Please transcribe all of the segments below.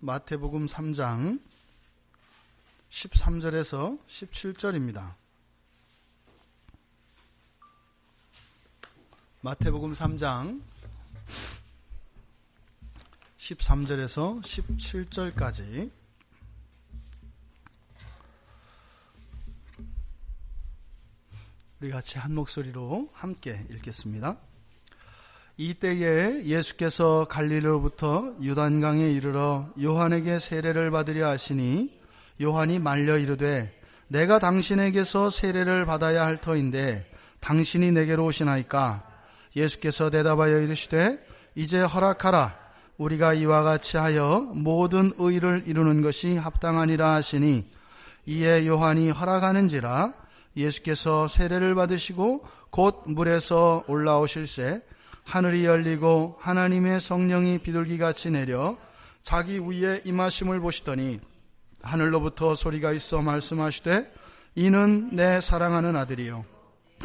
마태복음 3장 13절에서 17절입니다. 마태복음 3장 13절에서 17절까지 우리 같이 한 목소리로 함께 읽겠습니다. 이때에 예수께서 갈릴리로부터 요단강에 이르러 요한에게 세례를 받으려 하시니 요한이 말려 이르되 내가 당신에게서 세례를 받아야 할 터인데 당신이 내게로 오시나이까? 예수께서 대답하여 이르시되 이제 허락하라. 우리가 이와 같이 하여 모든 의를 이루는 것이 합당하니라 하시니 이에 요한이 허락하는지라. 예수께서 세례를 받으시고 곧 물에서 올라오실새 하늘이 열리고 하나님의 성령이 비둘기같이 내려 자기 위에 임하심을 보시더니 하늘로부터 소리가 있어 말씀하시되 이는 내 사랑하는 아들이요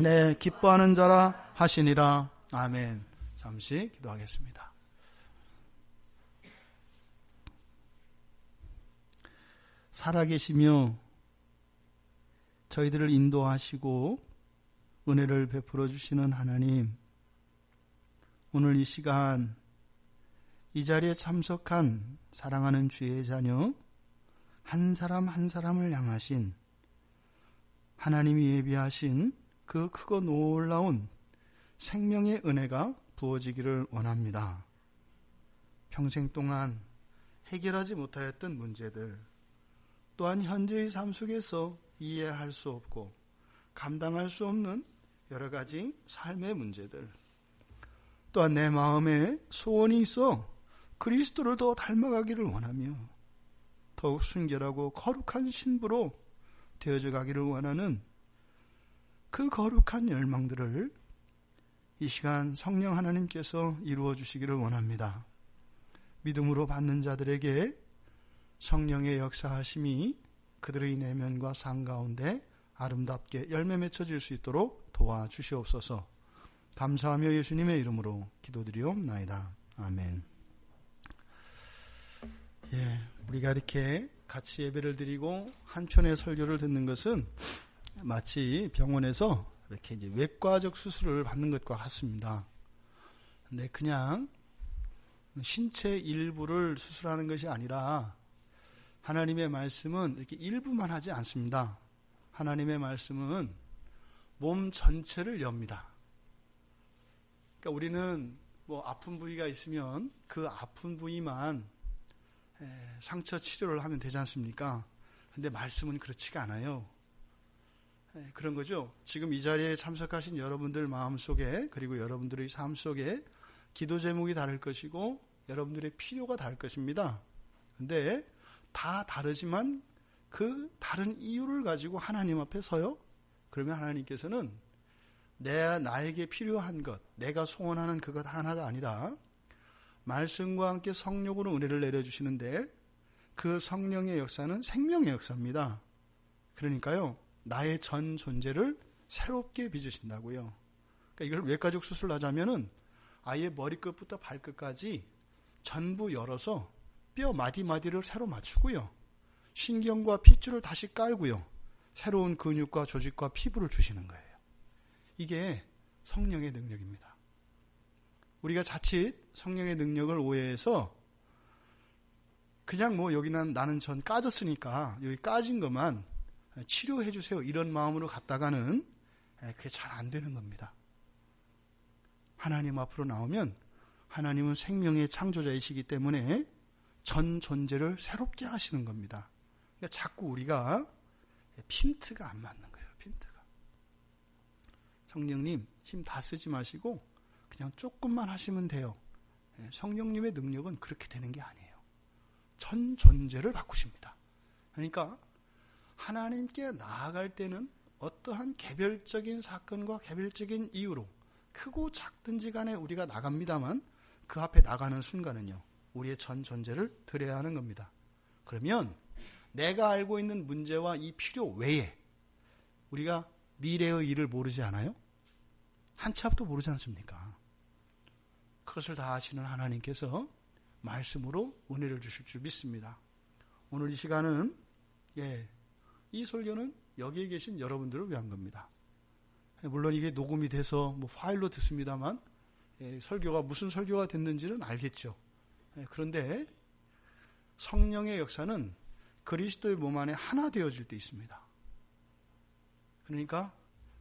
내 기뻐하는 자라 하시니라. 아멘. 잠시 기도하겠습니다. 살아계시며 저희들을 인도하시고 은혜를 베풀어 주시는 하나님, 오늘 이 시간 이 자리에 참석한 사랑하는 주의 자녀 한 사람 한 사람을 향하신 하나님이 예비하신 그 크고 놀라운 생명의 은혜가 부어지기를 원합니다. 평생 동안 해결하지 못하였던 문제들, 또한 현재의 삶 속에서 이해할 수 없고 감당할 수 없는 여러 가지 삶의 문제들, 또한 내 마음에 소원이 있어 그리스도를 더 닮아가기를 원하며 더욱 순결하고 거룩한 신부로 되어져 가기를 원하는 그 거룩한 열망들을 이 시간 성령 하나님께서 이루어 주시기를 원합니다. 믿음으로 받는 자들에게 성령의 역사하심이 그들의 내면과 삶 가운데 아름답게 열매 맺혀질 수 있도록 도와주시옵소서. 감사하며 예수님의 이름으로 기도드리옵나이다. 아멘. 우리가 이렇게 같이 예배를 드리고 한편의 설교를 듣는 것은 마치 병원에서 이렇게 이제 외과적 수술을 받는 것과 같습니다. 근데 그냥 신체 일부를 수술하는 것이 아니라 하나님의 말씀은 이렇게 일부만 하지 않습니다. 하나님의 말씀은 몸 전체를 엽니다. 그러니까 우리는 뭐 아픈 부위가 있으면 그 아픈 부위만 상처 치료를 하면 되지 않습니까? 근데 말씀은 그렇지가 않아요. 그런 거죠. 지금 이 자리에 참석하신 여러분들 마음속에, 그리고 여러분들의 삶 속에 기도 제목이 다를 것이고 여러분들의 필요가 다를 것입니다. 근데 다 다르지만 그 다른 이유를 가지고 하나님 앞에 서요. 그러면 하나님께서는 나에게 필요한 것, 내가 소원하는 그것 하나가 아니라 말씀과 함께 성령으로 은혜를 내려주시는데 그 성령의 역사는 생명의 역사입니다. 그러니까요, 나의 전 존재를 새롭게 빚으신다고요. 그러니까 이걸 외과적 수술을 하자면은 아예 머리끝부터 발끝까지 전부 열어서 뼈 마디마디를 새로 맞추고요, 신경과 핏줄을 다시 깔고요, 새로운 근육과 조직과 피부를 주시는 거예요. 이게 성령의 능력입니다. 우리가 자칫 성령의 능력을 오해해서 그냥 뭐 여기는 나는 전 까졌으니까 여기 까진 것만 치료해 주세요 이런 마음으로 갔다가는 그게 잘 안 되는 겁니다. 하나님 앞으로 나오면 하나님은 생명의 창조자이시기 때문에 전 존재를 새롭게 하시는 겁니다. 그러니까 자꾸 우리가 핀트가 안 맞는 거예요. 핀트가. 성령님 힘 다 쓰지 마시고 그냥 조금만 하시면 돼요. 성령님의 능력은 그렇게 되는 게 아니에요. 전 존재를 바꾸십니다. 그러니까 하나님께 나아갈 때는 어떠한 개별적인 사건과 개별적인 이유로 크고 작든지 간에 우리가 나갑니다만 그 앞에 나가는 순간은요, 우리의 전 존재를 드려야 하는 겁니다. 그러면 내가 알고 있는 문제와 이 필요 외에 우리가 미래의 일을 모르지 않아요? 한 치 앞도 모르지 않습니까? 그것을 다 아시는 하나님께서 말씀으로 은혜를 주실 줄 믿습니다. 오늘 이 시간은 이 설교는 여기에 계신 여러분들을 위한 겁니다. 물론 이게 녹음이 돼서 파일로 듣습니다만 설교가 무슨 설교가 됐는지는 알겠죠. 그런데 성령의 역사는 그리스도의 몸 안에 하나 되어질 때 있습니다. 그러니까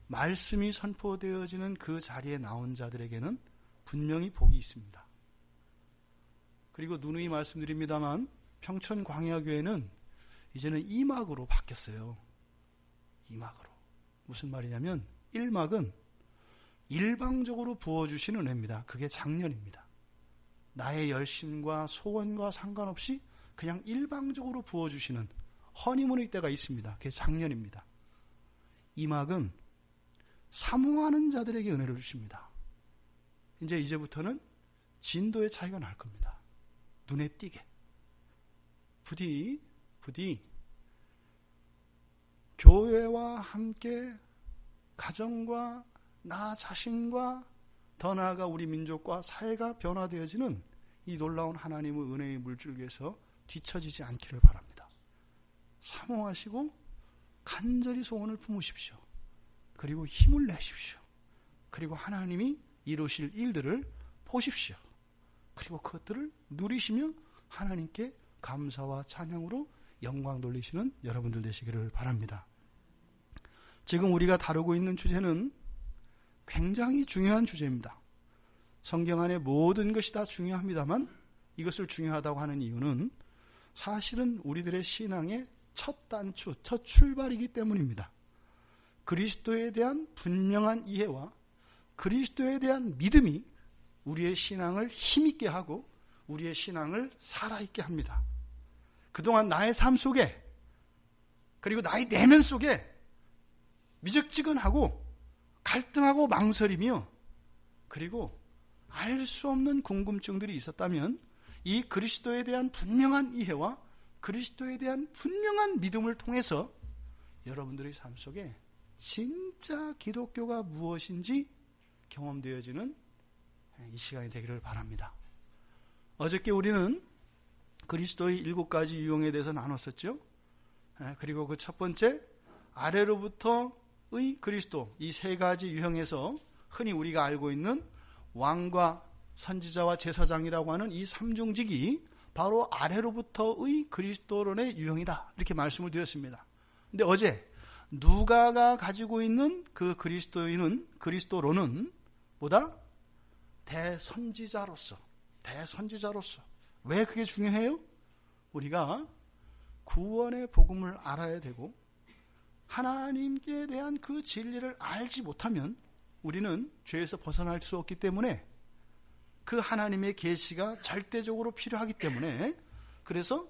말씀이 선포되어지는 그 자리에 나온 자들에게는 분명히 복이 있습니다. 그리고 누누이 말씀드립니다만 평촌 광야교회는 이제는 2막으로 바뀌었어요. 2막으로. 무슨 말이냐면 1막은 일방적으로 부어주시는 은혜입니다. 그게 장년입니다. 나의 열심과 소원과 상관없이 그냥 일방적으로 부어주시는 허니문의 때가 있습니다. 그게 장년입니다. 2막은 사모하는 자들에게 은혜를 주십니다. 이제부터는 진도의 차이가 날 겁니다. 눈에 띄게. 부디 교회와 함께 가정과 나 자신과 더 나아가 우리 민족과 사회가 변화되어지는 이 놀라운 하나님의 은혜의 물줄기에서 뒤처지지 않기를 바랍니다. 사모하시고 간절히 소원을 품으십시오. 그리고 힘을 내십시오. 그리고 하나님이 이루실 일들을 보십시오. 그리고 그것들을 누리시며 하나님께 감사와 찬양으로 영광 돌리시는 여러분들 되시기를 바랍니다. 지금 우리가 다루고 있는 주제는 굉장히 중요한 주제입니다. 성경 안에 모든 것이 다 중요합니다만 이것을 중요하다고 하는 이유는 사실은 우리들의 신앙의 첫 단추, 첫 출발이기 때문입니다. 그리스도에 대한 분명한 이해와 그리스도에 대한 믿음이 우리의 신앙을 힘있게 하고 우리의 신앙을 살아있게 합니다. 그동안 나의 삶 속에 그리고 나의 내면 속에 미적지근하고 갈등하고 망설이며 그리고 알 수 없는 궁금증들이 있었다면 이 그리스도에 대한 분명한 이해와 그리스도에 대한 분명한 믿음을 통해서 여러분들의 삶 속에 진짜 기독교가 무엇인지 경험되어지는 이 시간이 되기를 바랍니다. 어저께 우리는 그리스도의 7가지 유형에 대해서 나눴었죠. 그리고 그 첫 번째 아래로부터의 그리스도, 이 3가지 유형에서 흔히 우리가 알고 있는 왕과 선지자와 제사장이라고 하는 이 3중직이 바로 아래로부터의 그리스도론의 유형이다, 이렇게 말씀을 드렸습니다. 근데 어제 누가가 가지고 있는 그 그리스도론은 보다 대선지자로서 왜 그게 중요해요? 우리가 구원의 복음을 알아야 되고 하나님께 대한 그 진리를 알지 못하면 우리는 죄에서 벗어날 수 없기 때문에 그 하나님의 계시가 절대적으로 필요하기 때문에 그래서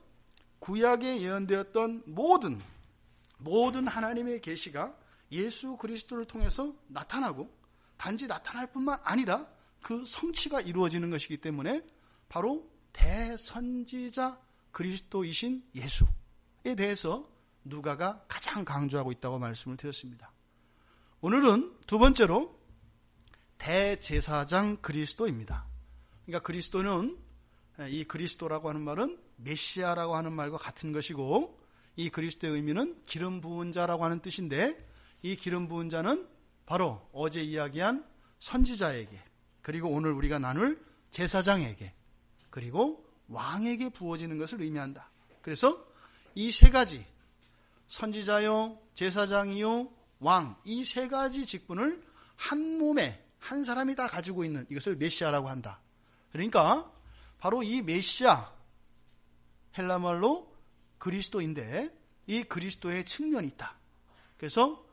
구약에 예언되었던 모든 하나님의 계시가 예수 그리스도를 통해서 나타나고 단지 나타날 뿐만 아니라 그 성취가 이루어지는 것이기 때문에 바로 대선지자 그리스도이신 예수에 대해서 누가가 가장 강조하고 있다고 말씀을 드렸습니다. 오늘은 두 번째로 대제사장 그리스도입니다. 그러니까 그리스도는, 이 그리스도라고 하는 말은 메시아라고 하는 말과 같은 것이고 이 그리스도의 의미는 기름 부은 자라고 하는 뜻인데 이 기름 부은 자는 바로 어제 이야기한 선지자에게 그리고 오늘 우리가 나눌 제사장에게 그리고 왕에게 부어지는 것을 의미한다. 그래서 이 3가지 선지자요, 제사장이요, 왕, 이 3가지 직분을 한 몸에 한 사람이 다 가지고 있는 이것을 메시아라고 한다. 그러니까 바로 이 메시아, 헬라말로 그리스도인데 이 그리스도의 측면이 있다. 그래서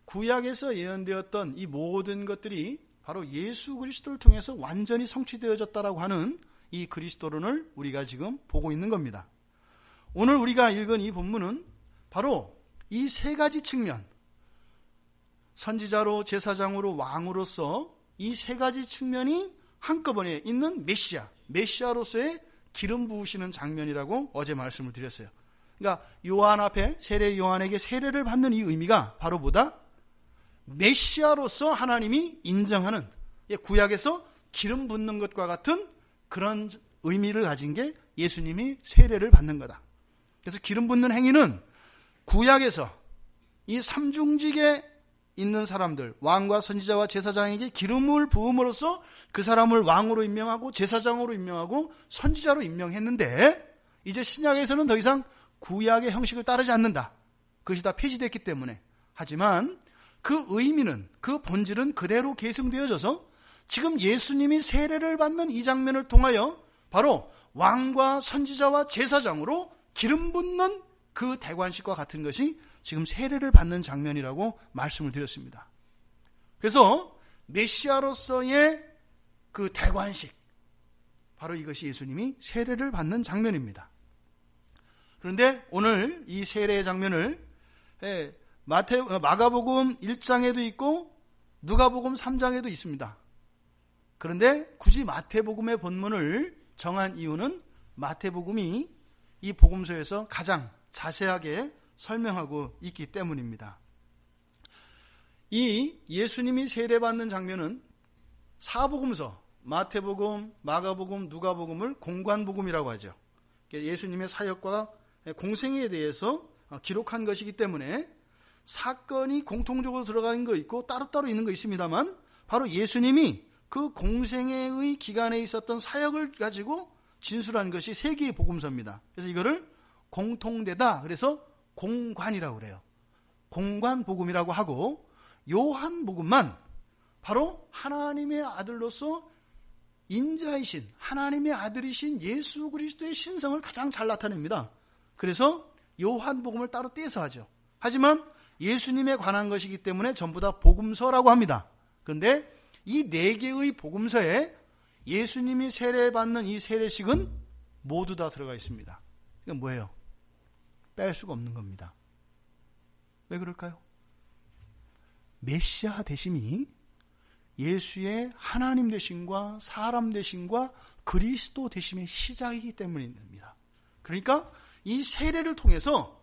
구약에서 예언되었던 이 모든 것들이 바로 예수 그리스도를 통해서 완전히 성취되어졌다라고 하는 이 그리스도론을 우리가 지금 보고 있는 겁니다. 오늘 우리가 읽은 이 본문은 바로 이 3가지 측면, 선지자로, 제사장으로, 왕으로서 이 3가지 측면이 한꺼번에 있는 메시아로서의 기름 부으시는 장면이라고 어제 말씀을 드렸어요. 그러니까 요한 앞에 세례 요한에게 세례를 받는 이 의미가 바로 뭐다? 메시아로서 하나님이 인정하는, 구약에서 기름 붓는 것과 같은 그런 의미를 가진 게 예수님이 세례를 받는 거다. 그래서 기름 붓는 행위는 구약에서 이 삼중직에 있는 사람들, 왕과 선지자와 제사장에게 기름을 부음으로써 그 사람을 왕으로 임명하고 제사장으로 임명하고 선지자로 임명했는데, 이제 신약에서는 더 이상 구약의 형식을 따르지 않는다. 그것이 다 폐지됐기 때문에. 하지만 그 의미는, 그 본질은 그대로 계승되어져서 지금 예수님이 세례를 받는 이 장면을 통하여 바로 왕과 선지자와 제사장으로 기름 붓는 그 대관식과 같은 것이 지금 세례를 받는 장면이라고 말씀을 드렸습니다. 그래서 메시아로서의 그 대관식, 바로 이것이 예수님이 세례를 받는 장면입니다. 그런데 오늘 이 세례의 장면을 마가복음 1장에도 있고 누가복음 3장에도 있습니다. 그런데 굳이 마태복음의 본문을 정한 이유는 마태복음이 이 복음서에서 가장 자세하게 설명하고 있기 때문입니다. 이 예수님이 세례받는 장면은 사복음서, 마태복음, 마가복음, 누가복음을 공관복음이라고 하죠. 예수님의 사역과 공생애에 대해서 기록한 것이기 때문에 사건이 공통적으로 들어가는 거 있고 따로따로 있는 거 있습니다만, 바로 예수님이 그 공생애의 기간에 있었던 사역을 가지고 진술한 것이 세 개의 복음서입니다. 그래서 이거를 공통되다, 그래서 공관이라고 그래요. 공관복음이라고 하고, 요한복음만 바로 하나님의 아들로서 인자이신 하나님의 아들이신 예수 그리스도의 신성을 가장 잘 나타냅니다. 그래서 요한복음을 따로 떼서 하죠. 하지만 예수님에 관한 것이기 때문에 전부 다 복음서라고 합니다. 그런데 이 네 개의 복음서에 예수님이 세례받는 이 세례식은 모두 다 들어가 있습니다. 이건 뭐예요? 뺄 수가 없는 겁니다. 왜 그럴까요? 메시아 되심이 예수의 하나님 되심과 사람 되심과 그리스도 되심의 시작이기 때문입니다. 그러니까 이 세례를 통해서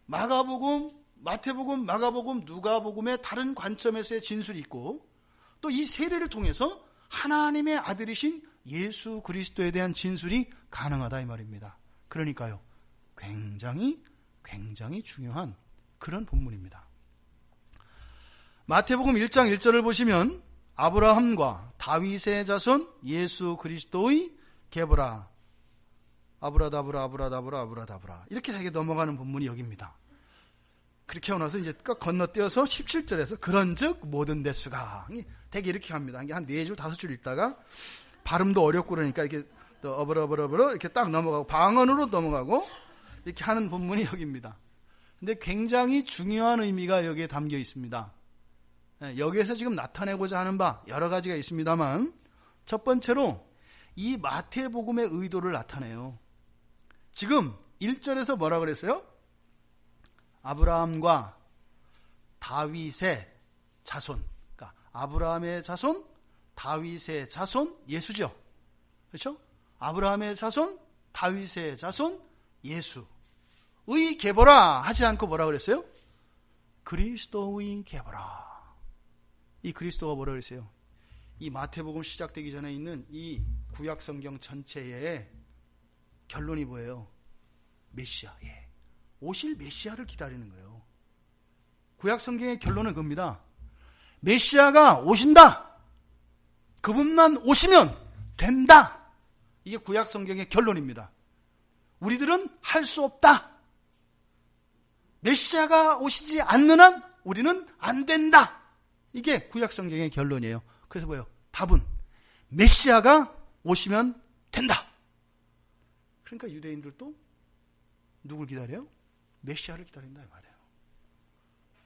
마가복음, 마태복음, 마가복음, 누가복음의 다른 관점에서의 진술이 있고, 또 이 세례를 통해서 하나님의 아들이신 예수 그리스도에 대한 진술이 가능하다 이 말입니다. 그러니까요, 굉장히 중요한 그런 본문입니다. 마태복음 1장 1절을 보시면 아브라함과 다윗의 자손 예수 그리스도의 계보라, 아브라다브라 이렇게 되게 넘어가는 본문이 여기입니다. 그렇게 하고 나서 이제 건너뛰어서 17절에서 그런즉 모든 대수가 되게 이렇게 합니다. 한 4줄 5줄 읽다가 발음도 어렵고 그러니까 이렇게 어버러버러버러 이렇게 딱 넘어가고 방언으로 넘어가고 이렇게 하는 본문이 여기입니다. 근데 굉장히 중요한 의미가 여기에 담겨 있습니다. 여기에서 지금 나타내고자 하는 바 여러 가지가 있습니다만, 첫 번째로 이 마태복음의 의도를 나타내요. 지금 1절에서 뭐라 그랬어요? 아브라함과 다윗의 자손, 그러니까 아브라함의 자손, 다윗의 자손, 예수죠. 그렇죠? 아브라함의 자손, 다윗의 자손, 예수의 계보라 하지 않고 뭐라 그랬어요? 그리스도의 계보라. 이 그리스도가 뭐라 그랬어요? 이 마태복음 시작되기 전에 있는 이 구약 성경 전체의 결론이 뭐예요? 메시아, 오실 메시아를 기다리는 거예요. 구약 성경의 결론은 그겁니다. 메시아가 오신다. 그분만 오시면 된다. 이게 구약 성경의 결론입니다. 우리들은 할 수 없다. 메시아가 오시지 않는 한 우리는 안 된다. 이게 구약 성경의 결론이에요. 그래서 뭐예요? 답은 메시아가 오시면 된다. 그러니까 유대인들도 누굴 기다려요? 메시아를 기다린다 이 말이에요.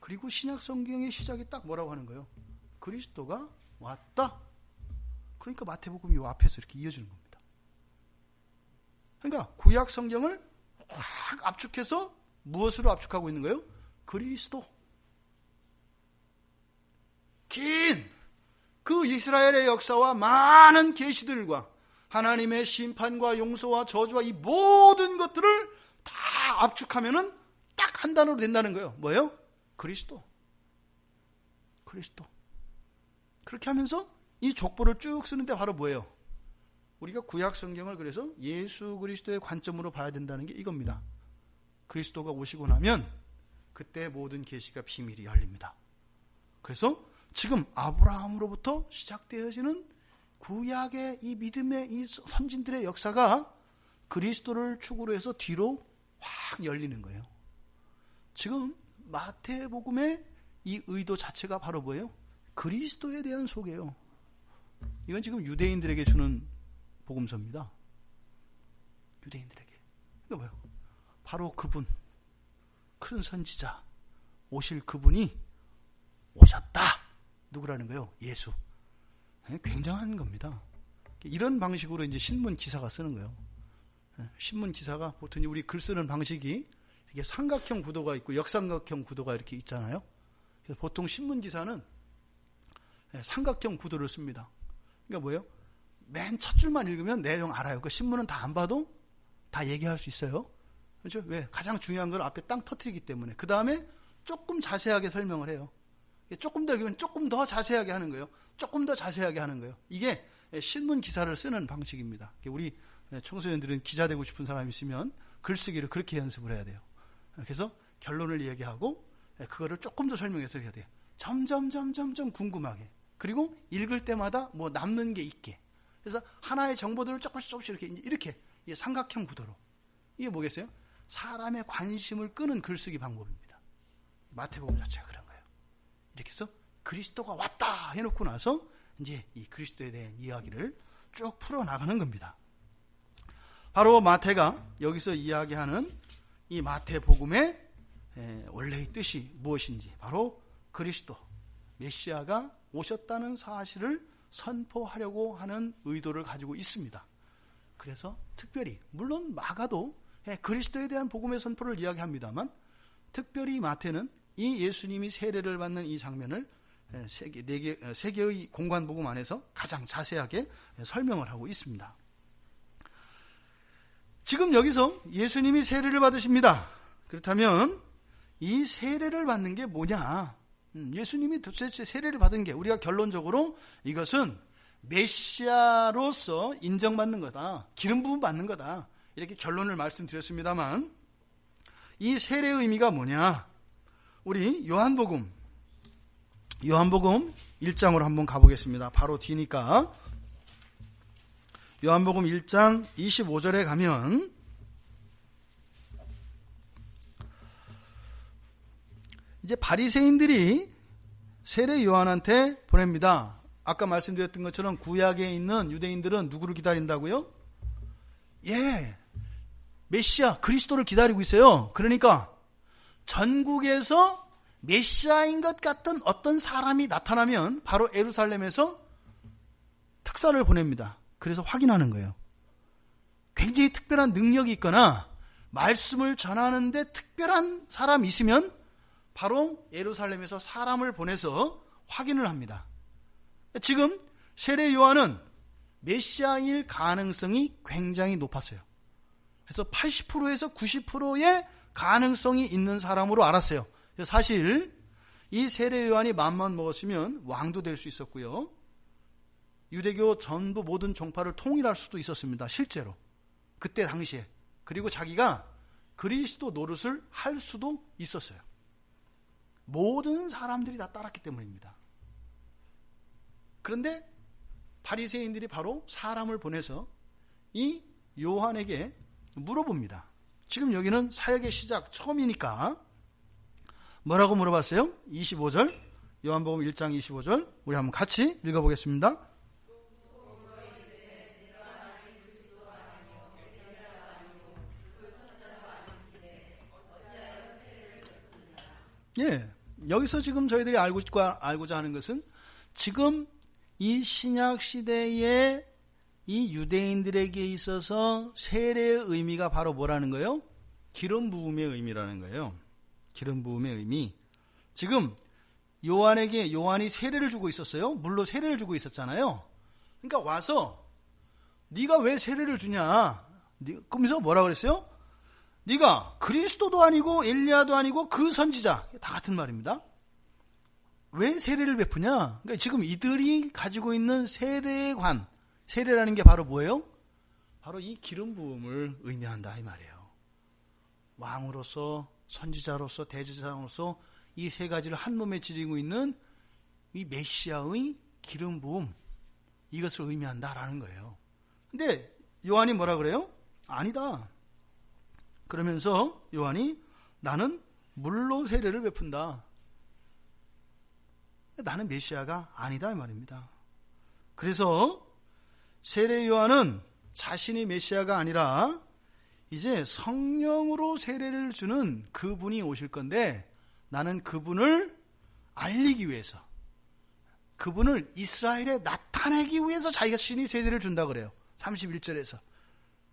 그리고 신약 성경의 시작이 딱 뭐라고 하는 거예요? 그리스도가 왔다. 그러니까 마태복음이 요 앞에서 이렇게 이어지는 겁니다. 그러니까 구약 성경을 확 압축해서 무엇으로 압축하고 있는 거예요? 그리스도. 긴 그 이스라엘의 역사와 많은 계시들과 하나님의 심판과 용서와 저주와 이 모든 것들을 다 압축하면은 딱 한 단어로 된다는 거예요. 뭐예요? 그리스도. 그리스도. 그렇게 하면서 이 족보를 쭉 쓰는데 바로 뭐예요? 우리가 구약 성경을 그래서 예수 그리스도의 관점으로 봐야 된다는 게 이겁니다. 그리스도가 오시고 나면 그때 모든 계시가 비밀이 열립니다. 그래서 지금 아브라함으로부터 시작되어지는 구약의 이 믿음의 이 선진들의 역사가 그리스도를 축으로 해서 뒤로 확 열리는 거예요. 지금 마태복음의 이 의도 자체가 바로 뭐예요? 그리스도에 대한 소개예요. 이건 지금 유대인들에게 주는 복음서입니다. 유대인들에게. 이거 뭐예요? 바로 그분, 큰 선지자, 오실 그분이 오셨다. 누구라는 거예요? 예수. 굉장한 겁니다. 이런 방식으로 이제 신문 기사가 쓰는 거예요. 신문 기사가 보통 우리 글 쓰는 방식이 이게 삼각형 구도가 있고 역삼각형 구도가 이렇게 있잖아요. 그래서 보통 신문 기사는 삼각형 구도를 씁니다. 그러니까 뭐예요? 맨 첫 줄만 읽으면 내용 알아요. 그 신문은 다 안 봐도 다 얘기할 수 있어요. 그렇죠? 왜? 가장 중요한 걸 앞에 땅 터뜨리기 때문에. 그 다음에 조금 자세하게 설명을 해요. 조금 더 읽으면 조금 더 자세하게 하는 거예요. 조금 더 자세하게 하는 거예요. 이게 신문 기사를 쓰는 방식입니다. 우리 청소년들은 기자 되고 싶은 사람이 있으면 글쓰기를 그렇게 연습을 해야 돼요. 그래서 결론을 얘기하고 그거를 조금 더 설명해서 해야 돼요. 점점 궁금하게. 그리고 읽을 때마다 뭐 남는 게 있게. 그래서 하나의 정보들을 조금씩 이렇게 삼각형 구도로. 이게 뭐겠어요? 사람의 관심을 끄는 글쓰기 방법입니다. 마태복음 자체가 그런 거예요. 이렇게 해서 그리스도가 왔다 해놓고 나서 이제 이 그리스도에 대한 이야기를 쭉 풀어나가는 겁니다. 바로 마태가 여기서 이야기하는 이 마태복음의 원래의 뜻이 무엇인지, 바로 그리스도, 메시아가 오셨다는 사실을 선포하려고 하는 의도를 가지고 있습니다. 그래서 특별히, 물론 마가도 그리스도에 대한 복음의 선포를 이야기합니다만, 특별히 마태는 이 예수님이 세례를 받는 이 장면을 세 개의 공관복음 안에서 가장 자세하게 설명을 하고 있습니다. 지금 여기서 예수님이 세례를 받으십니다. 그렇다면 이 세례를 받는 게 뭐냐? 예수님이 도대체 세례를 받은 게, 우리가 결론적으로 이것은 메시아로서 인정받는 거다, 기름 부음 받는 거다, 이렇게 결론을 말씀드렸습니다만, 이 세례의 의미가 뭐냐? 우리 요한복음 1장으로 한번 가보겠습니다. 바로 뒤니까. 요한복음 1장 25절에 가면 이제 바리새인들이 세례 요한한테 보냅니다. 아까 말씀드렸던 것처럼 구약에 있는 유대인들은 누구를 기다린다고요? 메시아 그리스도를 기다리고 있어요. 그러니까 전국에서 메시아인 것 같은 어떤 사람이 나타나면 바로 예루살렘에서 특사를 보냅니다. 그래서 확인하는 거예요. 굉장히 특별한 능력이 있거나 말씀을 전하는데 특별한 사람이 있으면 바로 예루살렘에서 사람을 보내서 확인을 합니다. 지금 세례 요한은 메시아일 가능성이 굉장히 높았어요. 그래서 80%에서 90%의 가능성이 있는 사람으로 알았어요. 사실 이 세례 요한이 맘만 먹었으면 왕도 될 수 있었고요, 유대교 전부 모든 종파를 통일할 수도 있었습니다. 실제로 그때 당시에. 그리고 자기가 그리스도 노릇을 할 수도 있었어요. 모든 사람들이 다 따랐기 때문입니다. 그런데 바리새인들이 바로 사람을 보내서 이 요한에게 물어봅니다. 지금 여기는 사역의 시작 처음이니까 뭐라고 물어봤어요? 25절, 요한복음 1장 25절, 우리 한번 같이 읽어보겠습니다. 여기서 지금 저희들이 알고자 하는 것은, 지금 이 신약 시대에 이 유대인들에게 있어서 세례의 의미가 바로 뭐라는 거예요? 기름 부음의 의미라는 거예요. 기름 부음의 의미. 지금 요한이 세례를 주고 있었어요. 물로 세례를 주고 있었잖아요. 그러니까 와서 네가 왜 세례를 주냐? 그러면서 뭐라 그랬어요? 네가 그리스도도 아니고 엘리야도 아니고 그 선지자, 다 같은 말입니다. 왜 세례를 베푸냐? 그러니까 지금 이들이 가지고 있는 세례관, 세례라는 게 바로 뭐예요? 바로 이 기름 부음을 의미한다 이 말이에요. 왕으로서 선지자로서 대제사장으로서 이 세 가지를 한 몸에 지니고 있는 이 메시아의 기름 부음, 이것을 의미한다라는 거예요. 근데 요한이 뭐라 그래요? 아니다. 그러면서 요한이 나는 물로 세례를 베푼다. 나는 메시아가 아니다 이 말입니다. 그래서 세례 요한은 자신이 메시아가 아니라 이제 성령으로 세례를 주는 그분이 오실 건데, 나는 그분을 알리기 위해서, 그분을 이스라엘에 나타내기 위해서 자기가 신이 세례를 준다 그래요. 31절에서.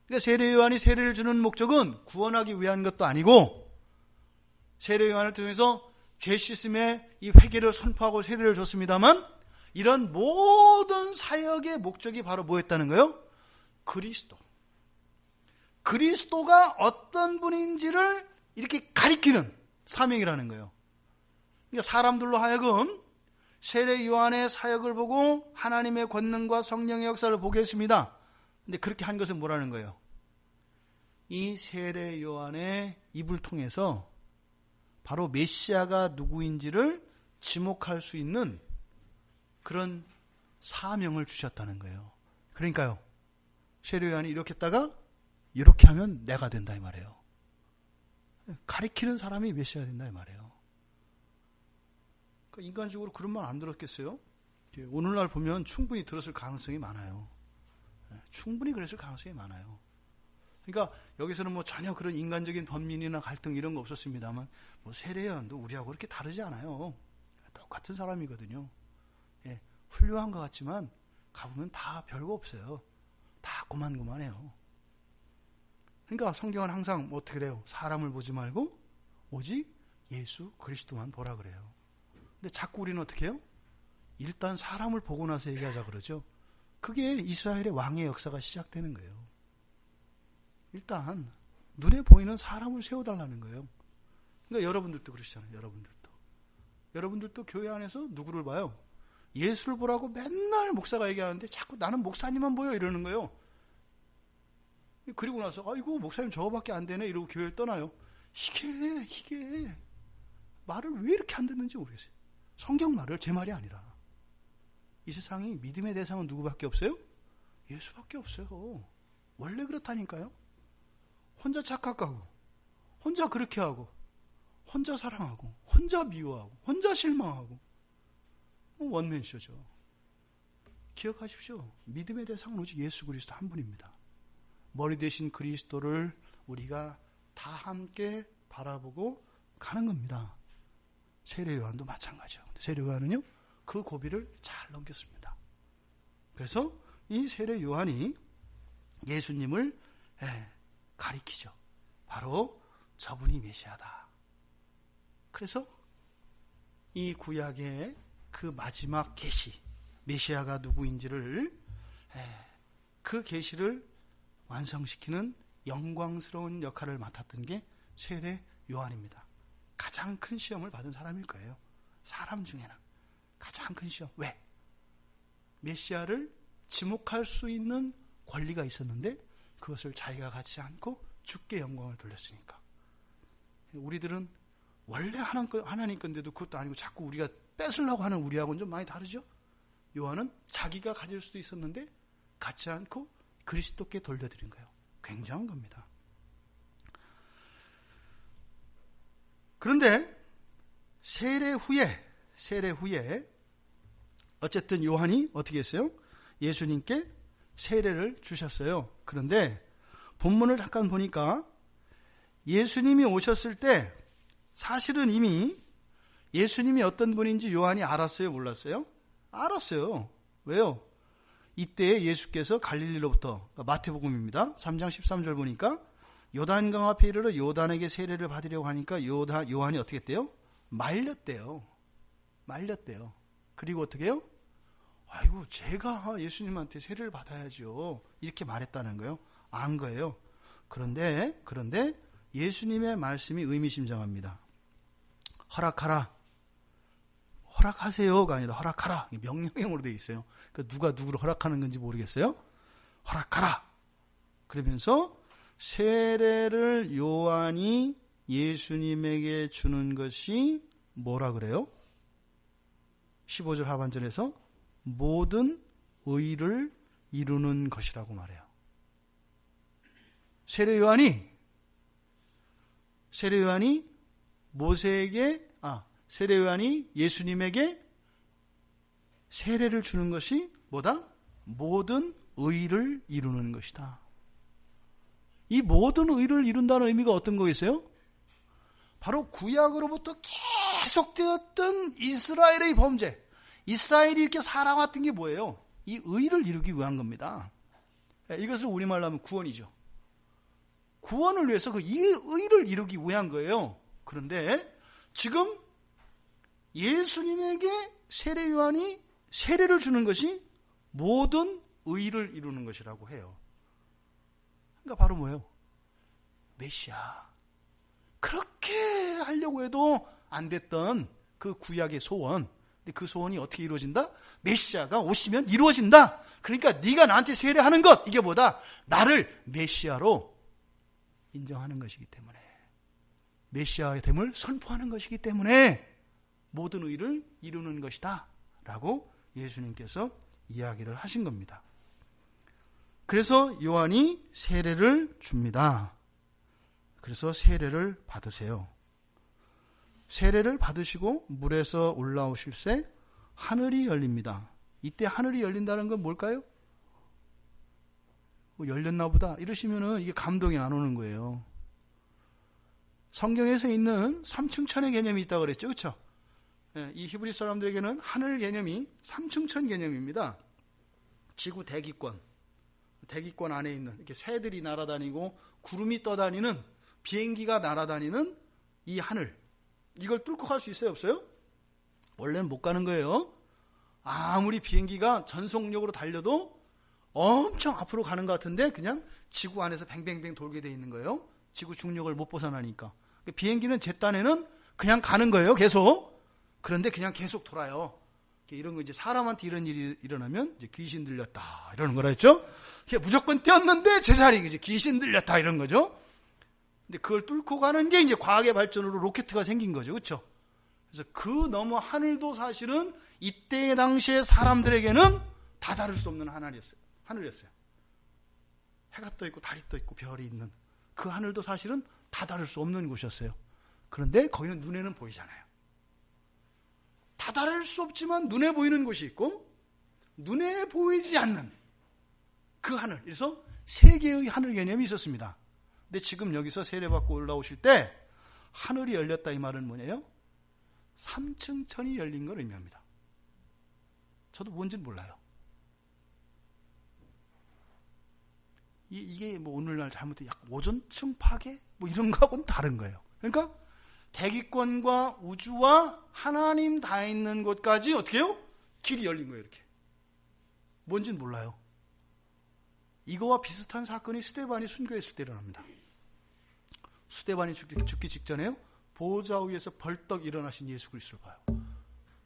그러니까 세례 요한이 세례를 주는 목적은 구원하기 위한 것도 아니고, 세례 요한을 통해서 죄 씻음의 이 회개를 선포하고 세례를 줬습니다만, 이런 모든 사역의 목적이 바로 뭐였다는 거예요? 그리스도가 어떤 분인지를 이렇게 가리키는 사명이라는 거예요. 그러니까 사람들로 하여금 세례 요한의 사역을 보고 하나님의 권능과 성령의 역사를 보게 했습니다. 근데 그렇게 한 것은 뭐라는 거예요? 이 세례 요한의 입을 통해서 바로 메시아가 누구인지를 지목할 수 있는 그런 사명을 주셨다는 거예요. 그러니까요, 세례 요한이 이렇게 했다가 이렇게 하면 내가 된다 이 말이에요. 가리키는 사람이 메시아 된다 이 말이에요. 그러니까 인간적으로 그런 말 안 들었겠어요? 오늘날 보면 충분히 들었을 가능성이 많아요. 충분히 그랬을 가능성이 많아요. 그러니까 여기서는 뭐 전혀 그런 인간적인 번민이나 갈등 이런 거 없었습니다만, 뭐 세례 요한도 우리하고 그렇게 다르지 않아요. 똑같은 사람이거든요. 예, 훌륭한 것 같지만 가보면 다 별거 없어요. 다 고만고만해요. 그러니까 성경은 항상 어떻게 그래요? 사람을 보지 말고 오직 예수 그리스도만 보라 그래요. 근데 자꾸 우리는 어떻게 해요? 일단 사람을 보고 나서 얘기하자 그러죠. 그게 이스라엘의 왕의 역사가 시작되는 거예요. 일단 눈에 보이는 사람을 세워달라는 거예요. 그러니까 여러분들도 그러시잖아요. 여러분들도 교회 안에서 누구를 봐요? 예수를 보라고 맨날 목사가 얘기하는데 자꾸 나는 목사님만 보여 이러는 거예요. 그리고 나서 아이고 목사님 저거밖에 안 되네 이러고 교회를 떠나요. 이게 말을 왜 이렇게 안 듣는지 모르겠어요. 성경 말을, 제 말이 아니라. 이 세상이 믿음의 대상은 누구밖에 없어요? 예수밖에 없어요. 원래 그렇다니까요. 혼자 착각하고, 혼자 그렇게 하고, 혼자 사랑하고, 혼자 미워하고, 혼자 실망하고, 원맨쇼죠. 기억하십시오. 믿음의 대상은 오직 예수 그리스도 한 분입니다. 머리 대신 그리스도를 우리가 다 함께 바라보고 가는 겁니다. 세례 요한도 마찬가지죠. 세례 요한은요, 그 고비를 잘 넘겼습니다. 그래서 이 세례 요한이 예수님을 가리키죠. 바로 저분이 메시아다. 그래서 이 구약의 그 마지막 계시, 메시아가 누구인지를, 그 계시를 완성시키는 영광스러운 역할을 맡았던 게 세례 요한입니다. 가장 큰 시험을 받은 사람일 거예요. 사람 중에는 가장 큰 시험. 왜? 메시아를 지목할 수 있는 권리가 있었는데 그것을 자기가 갖지 않고 주께 영광을 돌렸으니까. 우리들은 원래 하나님 건데도 그것도 아니고 자꾸 우리가 뺏으려고 하는 우리하고는 좀 많이 다르죠? 요한은 자기가 가질 수도 있었는데 갖지 않고 그리스도께 돌려드린 거예요. 굉장한 겁니다. 그런데 세례 후에 어쨌든 요한이 어떻게 했어요? 예수님께 세례를 주셨어요. 그런데 본문을 잠깐 보니까 예수님이 오셨을 때 사실은 이미 예수님이 어떤 분인지 요한이 알았어요? 몰랐어요? 알았어요. 왜요? 이때 예수께서 갈릴리로부터, 마태복음입니다. 3장 13절 보니까 요단강 앞에 이르러 요단에게 세례를 받으려고 하니까 요한이 어떻게 했대요? 말렸대요. 그리고 어떻게 해요? 아이고 제가 예수님한테 세례를 받아야죠. 이렇게 말했다는 거예요. 안 거예요. 그런데 예수님의 말씀이 의미심장합니다. 허락하세요가 아니라 허락하라. 명령형으로 되어 있어요. 그러니까 누가 누구를 허락하는 건지 모르겠어요. 허락하라. 그러면서 세례를 요한이 예수님에게 주는 것이 뭐라 그래요? 15절 하반절에서 모든 의를 이루는 것이라고 말해요. 세례 요한이 세례 요한이 예수님에게 세례를 주는 것이 뭐다? 모든 의를 이루는 것이다. 이 모든 의를 이룬다는 의미가 어떤 거겠어요? 바로 구약으로부터 계속되었던 이스라엘의 범죄, 이스라엘이 이렇게 살아왔던 게 뭐예요? 이 의를 이루기 위한 겁니다. 이것을 우리말로 하면 구원이죠. 구원을 위해서 이 의를 이루기 위한 거예요. 그런데 지금 예수님에게 세례 요한이 세례를 주는 것이 모든 의를 이루는 것이라고 해요. 그러니까 바로 뭐예요? 메시아. 그렇게 하려고 해도 안 됐던 그 구약의 소원. 근데 그 소원이 어떻게 이루어진다? 메시아가 오시면 이루어진다. 그러니까 네가 나한테 세례하는 것, 이게 뭐다? 나를 메시아로 인정하는 것이기 때문에, 메시아의 됨을 선포하는 것이기 때문에 모든 의를 이루는 것이다 라고 예수님께서 이야기를 하신 겁니다. 그래서 요한이 세례를 줍니다. 그래서 세례를 받으세요. 세례를 받으시고 물에서 올라오실새 하늘이 열립니다. 이때 하늘이 열린다는 건 뭘까요? 열렸나 보다 이러시면은 이게 감동이 안 오는 거예요. 성경에서 있는 삼층천의 개념이 있다고 그랬죠. 그렇죠? 이 히브리 사람들에게는 하늘 개념이 삼층천 개념입니다. 지구 대기권 안에 있는 이렇게 새들이 날아다니고 구름이 떠다니는, 비행기가 날아다니는 이 하늘, 이걸 뚫고 갈 수 있어요, 없어요? 원래는 못 가는 거예요. 아무리 비행기가 전속력으로 달려도 엄청 앞으로 가는 것 같은데 그냥 지구 안에서 뱅뱅뱅 돌게 돼 있는 거예요. 지구 중력을 못 벗어나니까. 비행기는 제 딴에는 그냥 가는 거예요, 계속. 그런데 그냥 계속 돌아요. 이런 거 이제 사람한테 이런 일이 일어나면 이제 귀신 들렸다 이러는 거라 했죠. 무조건 뛰었는데 제자리 이제 귀신 들렸다 이런 거죠. 근데 그걸 뚫고 가는 게 이제 과학의 발전으로 로켓가 생긴 거죠, 그렇죠? 그래서 그 너머 하늘도 사실은 이때 당시에 사람들에게는 다다를 수 없는 하늘이었어요. 해가 떠 있고 달이 떠 있고 별이 있는 그 하늘도 사실은 다다를 수 없는 곳이었어요. 그런데 거기는 눈에는 보이잖아요. 다다를 수 없지만 눈에 보이는 곳이 있고 눈에 보이지 않는 그 하늘. 그래서 세 개의 하늘 개념이 있었습니다. 근데 지금 여기서 세례받고 올라오실 때 하늘이 열렸다 이 말은 뭐냐요? 삼층천이 열린 걸 의미합니다. 저도 뭔지는 몰라요. 이게 뭐 오늘날 잘못해 약 오존층 파괴 뭐 이런 거하고는 다른 거예요. 그러니까 대기권과 우주와 하나님 다 있는 곳까지 어떻게 해요? 길이 열린 거예요, 이렇게. 뭔지는 몰라요. 이거와 비슷한 사건이 스데반이 순교했을 때 일어납니다. 스데반이 죽기 직전에요, 보호자 위에서 벌떡 일어나신 예수 그리스도를 봐요.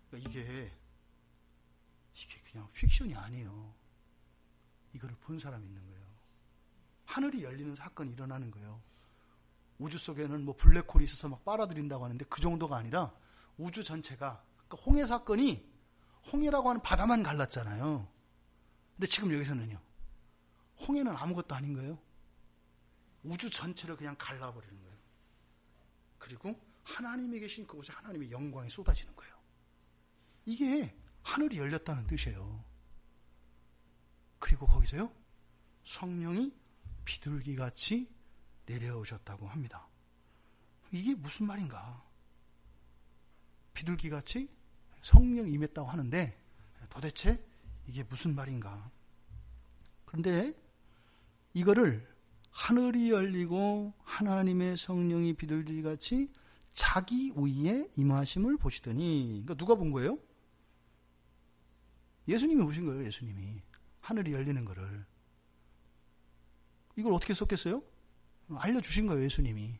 그러니까 이게 그냥 픽션이 아니에요. 이거를 본 사람이 있는 거예요. 하늘이 열리는 사건이 일어나는 거예요. 우주 속에는 뭐 블랙홀이 있어서 막 빨아들인다고 하는데 그 정도가 아니라 우주 전체가, 그러니까 홍해 사건이 홍해라고 하는 바다만 갈랐잖아요. 근데 지금 여기서는요, 홍해는 아무것도 아닌 거예요. 우주 전체를 그냥 갈라버리는 거예요. 그리고 하나님이 계신 그곳에 하나님의 영광이 쏟아지는 거예요. 이게 하늘이 열렸다는 뜻이에요. 그리고 거기서요, 성령이 비둘기같이 내려오셨다고 합니다. 이게 무슨 말인가? 비둘기같이 성령이 임했다고 하는데 도대체 이게 무슨 말인가? 그런데 이거를 하늘이 열리고 하나님의 성령이 비둘기같이 자기 위에 임하심을 보시더니, 그러니까 누가 본 거예요? 예수님이 보신 거예요. 예수님이 하늘이 열리는 거를. 이걸 어떻게 썼겠어요? 알려주신 거예요, 예수님이.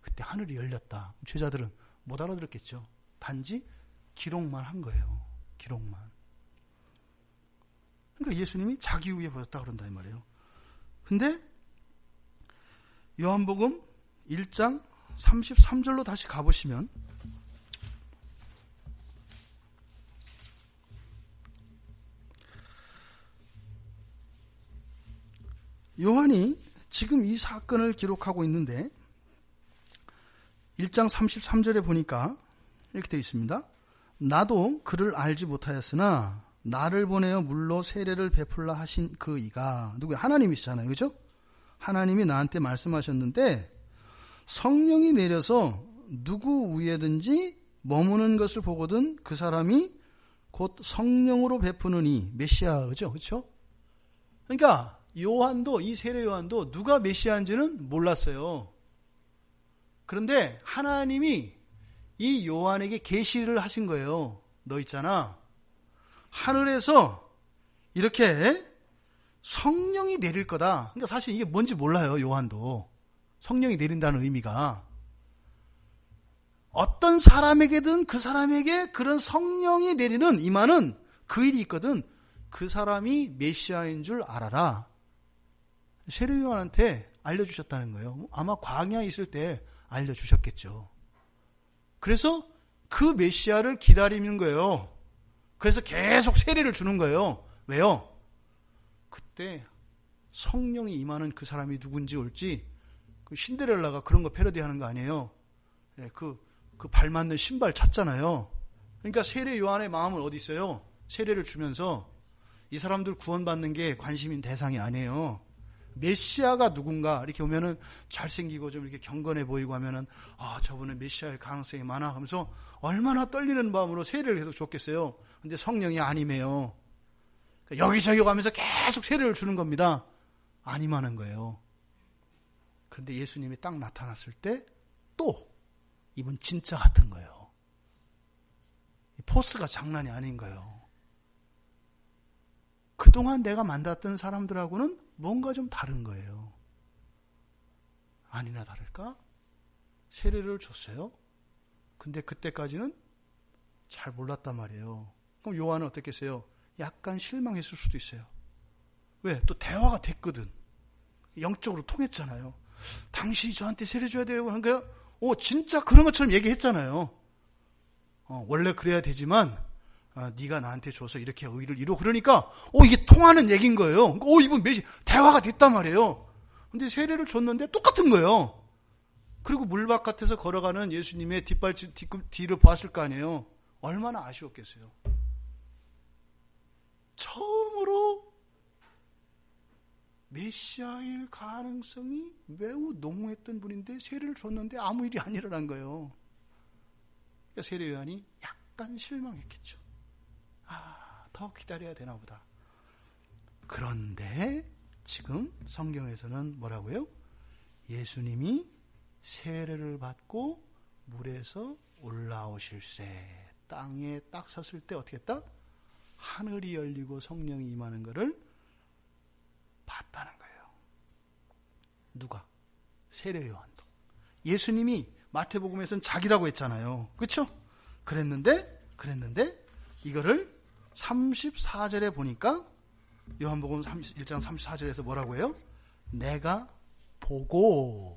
그때 하늘이 열렸다. 제자들은 못 알아들었겠죠. 단지 기록만 한 거예요. 기록만. 그러니까 예수님이 자기 위에 보셨다 그런다 이 말이에요. 근데 요한복음 1장 33절로 다시 가보시면 요한이 지금 이 사건을 기록하고 있는데 1장 33절에 보니까 이렇게 되어 있습니다. 나도 그를 알지 못하였으나 나를 보내어 물로 세례를 베풀라 하신 그 이가 누구야? 하나님이시잖아요. 그죠? 하나님이 나한테 말씀하셨는데 성령이 내려서 누구 위에든지 머무는 것을 보거든 그 사람이 곧 성령으로 베푸는 이 메시아. 그죠? 그렇죠? 그러니까 요한도, 이 세례 요한도 누가 메시아인지는 몰랐어요. 그런데 하나님이 이 요한에게 계시를 하신 거예요. 너 있잖아, 하늘에서 이렇게 성령이 내릴 거다. 그러니까 사실 이게 뭔지 몰라요. 요한도 성령이 내린다는 의미가 어떤 사람에게든 그 사람에게 그런 성령이 내리는 임하는 그 일이 있거든. 그 사람이 메시아인 줄 알아라. 세례 요한한테 알려주셨다는 거예요. 아마 광야에 있을 때 알려주셨겠죠. 그래서 그 메시아를 기다리는 거예요. 그래서 계속 세례를 주는 거예요. 왜요? 그때 성령이 임하는 그 사람이 누군지 올지, 그 신데렐라가 그런 거 패러디하는 거 아니에요. 그 발 맞는 신발 찾잖아요. 그러니까 세례 요한의 마음은 어디 있어요? 세례를 주면서 이 사람들 구원받는 게 관심인 대상이 아니에요. 메시아가 누군가 이렇게 오면은 잘생기고 좀 이렇게 경건해 보이고 하면은 저분은 메시아일 가능성이 많아 하면서 얼마나 떨리는 마음으로 세례를 계속 줬겠어요. 근데 성령이 아니매요. 여기저기 가면서 계속 세례를 주는 겁니다. 안 임하는 거예요. 그런데 예수님이 딱 나타났을 때 또 이분 진짜 같은 거예요. 포스가 장난이 아닌 거예요. 그동안 내가 만났던 사람들하고는 뭔가 좀 다른 거예요. 아니나 다를까? 세례를 줬어요. 근데 그때까지는 잘 몰랐단 말이에요. 그럼 요한은 어떻겠어요? 약간 실망했을 수도 있어요. 왜? 또 대화가 됐거든. 영적으로 통했잖아요. 당신이 저한테 세례 줘야 되려고 한 거야? 진짜 그런 것처럼 얘기했잖아요. 원래 그래야 되지만 네가 나한테 줘서 이렇게 의를 이루어. 그러니까 이게 통하는 얘기인 거예요. 이분 대화가 됐단 말이에요. 근데 세례를 줬는데 똑같은 거예요. 그리고 물바깥에서 걸어가는 예수님의 뒤를 봤을 거 아니에요. 얼마나 아쉬웠겠어요. 처음으로 메시아일 가능성이 매우 농후했던 분인데 세례를 줬는데 아무 일이 안 일어난 거예요. 그러니까 세례 요한이 약간 실망했겠죠. 더 기다려야 되나 보다. 그런데 지금 성경에서는 뭐라고요? 예수님이 세례를 받고 물에서 올라오실세. 땅에 딱 섰을 때 어떻게 했다? 하늘이 열리고 성령이 임하는 것을 봤다는 거예요. 누가? 세례 요한도. 예수님이 마태복음에서는 자기라고 했잖아요. 그렇죠? 그랬는데 이거를 34절에 보니까 요한복음 1장 34절에서 뭐라고 해요? 내가 보고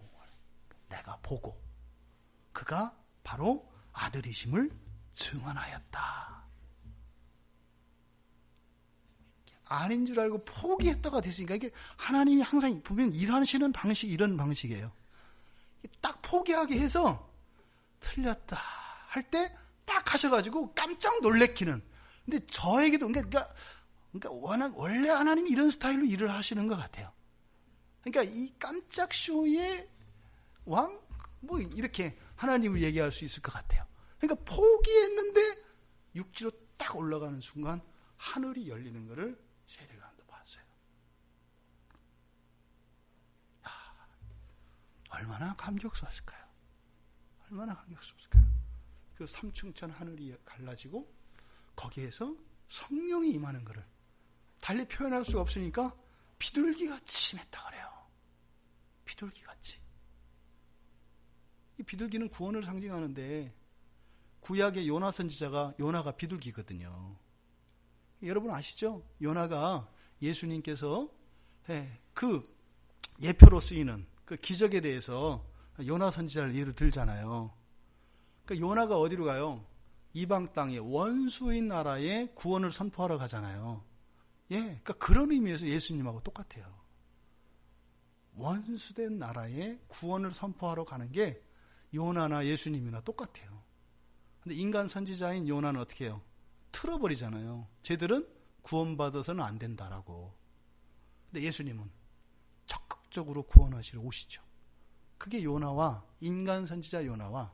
그가 바로 아들이심을 증언하였다. 아닌 줄 알고 포기했다가 됐으니까 이게 하나님이 항상 보면 일하시는 방식이 이런 방식이에요. 딱 포기하게 해서 틀렸다 할 때 딱 하셔가지고 깜짝 놀래키는. 근데 저에게도 그러니까 원래 하나님이 이런 스타일로 일을 하시는 것 같아요. 그러니까 이 깜짝 쇼의 왕? 이렇게 하나님을 얘기할 수 있을 것 같아요. 그러니까 포기했는데 육지로 딱 올라가는 순간 하늘이 열리는 것을 세례 요한도 봤어요. 얼마나 감격스러웠을까요? 얼마나 감격스러웠을까요? 그 삼층천 하늘이 갈라지고 거기에서 성령이 임하는 것을 달리 표현할 수가 없으니까 비둘기같이 임했다 그래요. 비둘기같이. 이 비둘기는 구원을 상징하는데 구약의 요나 선지자가 요나가 비둘기거든요. 여러분 아시죠? 요나가 예수님께서 그 예표로 쓰이는 그 기적에 대해서 요나 선지자를 예를 들잖아요. 그러니까 요나가 어디로 가요? 이방 땅에 원수인 나라에 구원을 선포하러 가잖아요. 예, 그러니까 그런 의미에서 예수님하고 똑같아요. 원수된 나라에 구원을 선포하러 가는 게 요나나 예수님이나 똑같아요. 근데 인간 선지자인 요나는 어떻게 해요? 틀어버리잖아요. 쟤들은 구원받아서는 안 된다라고. 근데 예수님은 적극적으로 구원하시러 오시죠. 그게 요나와 인간 선지자 요나와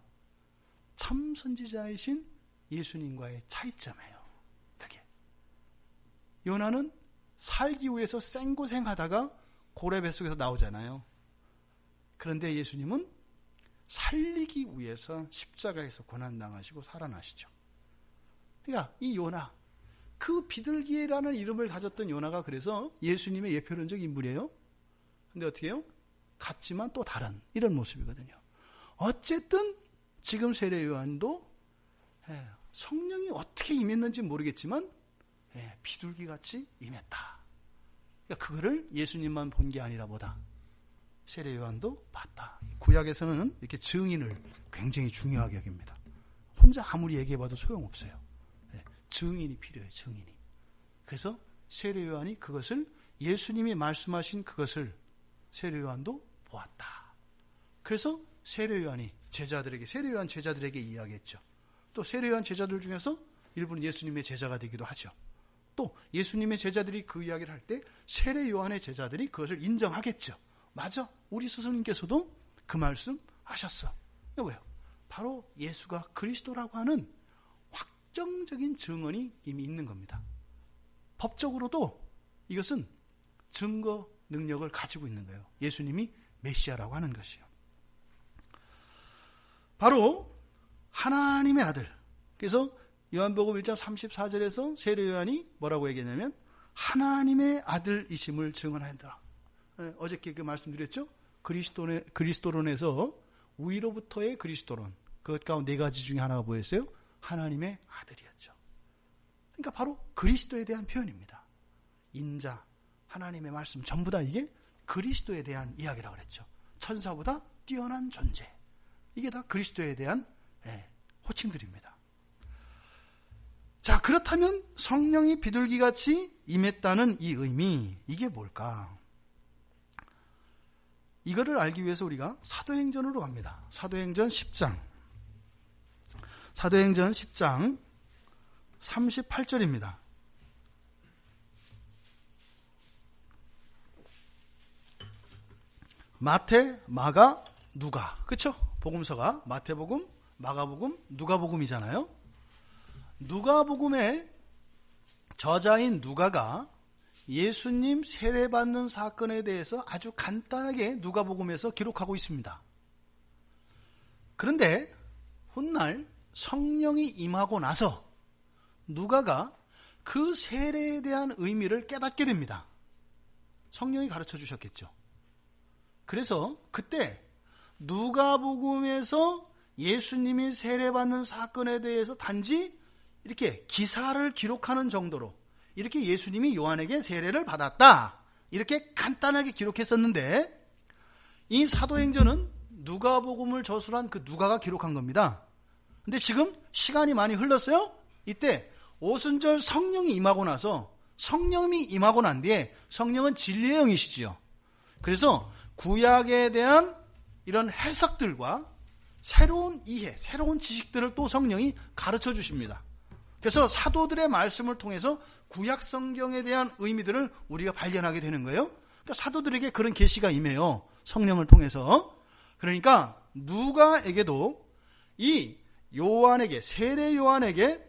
참 선지자이신 예수님과의 차이점이에요. 그게. 요나는 살기 위해서 생고생하다가 고래 뱃속에서 나오잖아요. 그런데 예수님은 살리기 위해서 십자가에서 고난당하시고 살아나시죠. 그러니까 이 요나, 그 비둘기라는 이름을 가졌던 요나가 그래서 예수님의 예표론적 인물이에요. 근데 어떻게 해요? 같지만 또 다른 이런 모습이거든요. 어쨌든 지금 세례 요한도 성령이 어떻게 임했는지 모르겠지만 비둘기같이 임했다. 그러니까 그거를 예수님만 본 게 아니라 뭐다? 세례 요한도 봤다. 구약에서는 이렇게 증인을 굉장히 중요하게 여깁니다. 혼자 아무리 얘기해봐도 소용없어요. 증인이 필요해요. 증인이. 그래서 세례 요한이 그것을 예수님이 말씀하신 그것을 세례 요한도 보았다. 그래서 세례 요한이 세례 요한 제자들에게 이야기했죠. 또 세례 요한 제자들 중에서 일부는 예수님의 제자가 되기도 하죠. 또 예수님의 제자들이 그 이야기를 할 때 세례 요한의 제자들이 그것을 인정하겠죠. 맞아. 우리 스승님께서도 그 말씀 하셨어. 왜요? 바로 예수가 그리스도라고 하는 확정적인 증언이 이미 있는 겁니다. 법적으로도 이것은 증거 능력을 가지고 있는 거예요. 예수님이 메시아라고 하는 것이요. 바로 하나님의 아들. 그래서 요한복음 1장 34절에서 세례 요한이 뭐라고 얘기했냐면 하나님의 아들이심을 증언한다. 어저께 그 말씀드렸죠? 그리스도론에서 위로부터의 그리스도론. 그것 가운데 네 가지 중에 하나가 뭐였어요? 하나님의 아들이었죠. 그러니까 바로 그리스도에 대한 표현입니다. 인자, 하나님의 말씀 전부 다 이게 그리스도에 대한 이야기라고 그랬죠. 천사보다 뛰어난 존재. 이게 다 그리스도에 대한 호칭들입니다. 자, 그렇다면 성령이 비둘기같이 임했다는 이 의미, 이게 뭘까? 이거를 알기 위해서 우리가 사도행전으로 갑니다. 사도행전 10장 38절입니다. 마태, 마가, 누가. 그렇죠? 복음서가 마태복음, 마가복음, 누가복음이잖아요. 누가복음의 저자인 누가가 예수님 세례받는 사건에 대해서 아주 간단하게 누가복음에서 기록하고 있습니다. 그런데 훗날 성령이 임하고 나서 누가가 그 세례에 대한 의미를 깨닫게 됩니다. 성령이 가르쳐 주셨겠죠. 그래서 그때 누가복음에서 예수님이 세례받는 사건에 대해서 단지 이렇게 기사를 기록하는 정도로 이렇게 예수님이 요한에게 세례를 받았다. 이렇게 간단하게 기록했었는데 이 사도행전은 누가복음을 저술한 그 누가가 기록한 겁니다. 근데 지금 시간이 많이 흘렀어요. 이때 오순절 성령이 임하고 나서 성령이 임하고 난 뒤에 성령은 진리의 영이시지요. 그래서 구약에 대한 이런 해석들과 새로운 이해, 새로운 지식들을 또 성령이 가르쳐 주십니다. 그래서 사도들의 말씀을 통해서 구약 성경에 대한 의미들을 우리가 발견하게 되는 거예요. 그러니까 사도들에게 그런 계시가 임해요. 성령을 통해서. 그러니까 누가에게도 이 요한에게, 세례 요한에게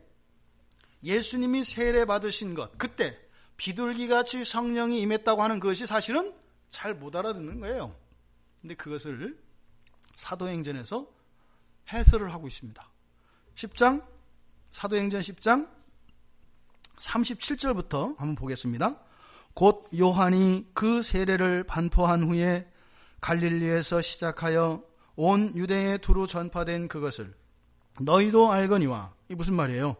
예수님이 세례 받으신 것, 그때 비둘기같이 성령이 임했다고 하는 것이 사실은 잘 못 알아듣는 거예요. 근데 그것을 사도행전에서 해설을 하고 있습니다. 10장, 사도행전 10장 37절부터 한번 보겠습니다. 곧 요한이 그 세례를 반포한 후에 갈릴리에서 시작하여 온 유대에 두루 전파된 그것을 너희도 알거니와. 이게 무슨 말이에요?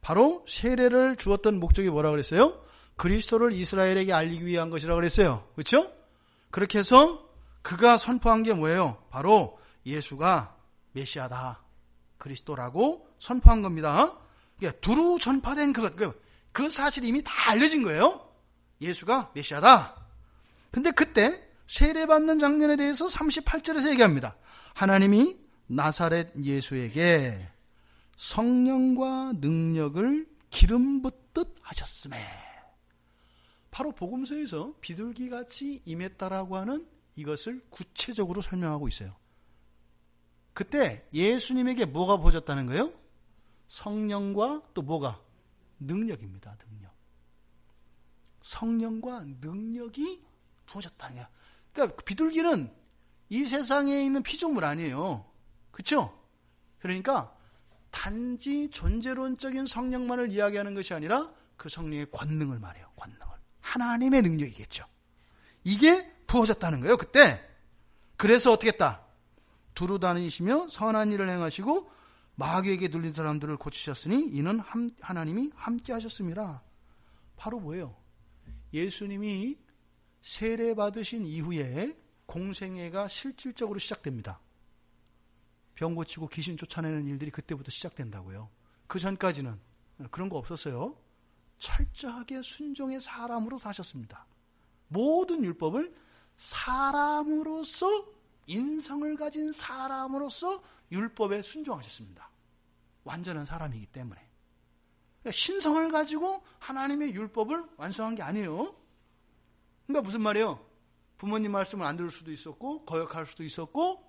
바로 세례를 주었던 목적이 뭐라고 그랬어요? 그리스도를 이스라엘에게 알리기 위한 것이라고 그랬어요. 그렇죠? 그렇게 해서 그가 선포한 게 뭐예요? 바로 예수가 메시아다, 그리스도라고 선포한 겁니다. 두루 전파된 그 사실이 이미 다 알려진 거예요. 예수가 메시아다. 근데 그때 세례받는 장면에 대해서 38절에서 얘기합니다. 하나님이 나사렛 예수에게 성령과 능력을 기름 붓듯 하셨음에, 바로 복음서에서 비둘기같이 임했다라고 하는 이것을 구체적으로 설명하고 있어요. 그때 예수님에게 뭐가 부어졌다는 거예요? 성령과 또 뭐가? 능력입니다. 능력. 성령과 능력이 부어졌다는 거야. 그러니까 비둘기는 이 세상에 있는 피조물 아니에요. 그렇죠? 그러니까 단지 존재론적인 성령만을 이야기하는 것이 아니라 그 성령의 권능을 말해요. 권능을. 하나님의 능력이겠죠. 이게 부어졌다는 거예요. 그때. 그래서 어떻게 했다? 두루 다니시며 선한 일을 행하시고 마귀에게 눌린 사람들을 고치셨으니 이는 하나님이 함께 하셨습니다. 바로 뭐예요? 예수님이 세례 받으신 이후에 공생애가 실질적으로 시작됩니다. 병 고치고 귀신 쫓아내는 일들이 그때부터 시작된다고요. 그 전까지는 그런 거 없었어요. 철저하게 순종의 사람으로 사셨습니다. 모든 율법을 사람으로서, 인성을 가진 사람으로서 율법에 순종하셨습니다. 완전한 사람이기 때문에. 그러니까 신성을 가지고 하나님의 율법을 완성한 게 아니에요. 그러니까 무슨 말이에요? 부모님 말씀을 안 들을 수도 있었고, 거역할 수도 있었고,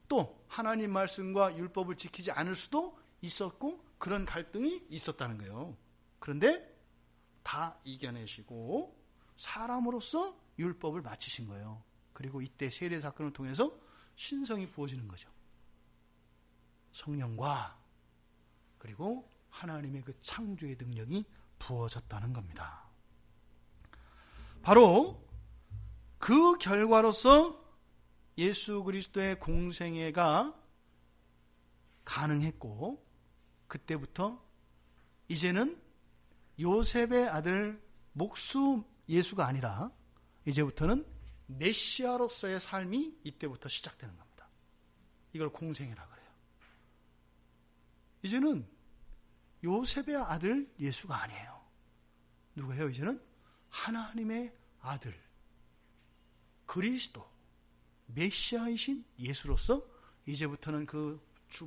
또 하나님 말씀과 율법을 지키지 않을 수도 있었고, 그런 갈등이 있었다는 거예요. 그런데 다 이겨내시고 사람으로서 율법을 마치신 거예요. 그리고 이때 세례 사건을 통해서 신성이 부어지는 거죠. 성령과 그리고 하나님의 그 창조의 능력이 부어졌다는 겁니다. 바로 그 결과로서 예수 그리스도의 공생애가 가능했고, 그때부터 이제는 요셉의 아들 목수 예수가 아니라 이제부터는 메시아로서의 삶이 이때부터 시작되는 겁니다. 이걸 공생애라 그래요. 이제는 요셉의 아들 예수가 아니에요. 누구예요? 이제는 하나님의 아들 그리스도 메시아이신 예수로서 이제부터는 그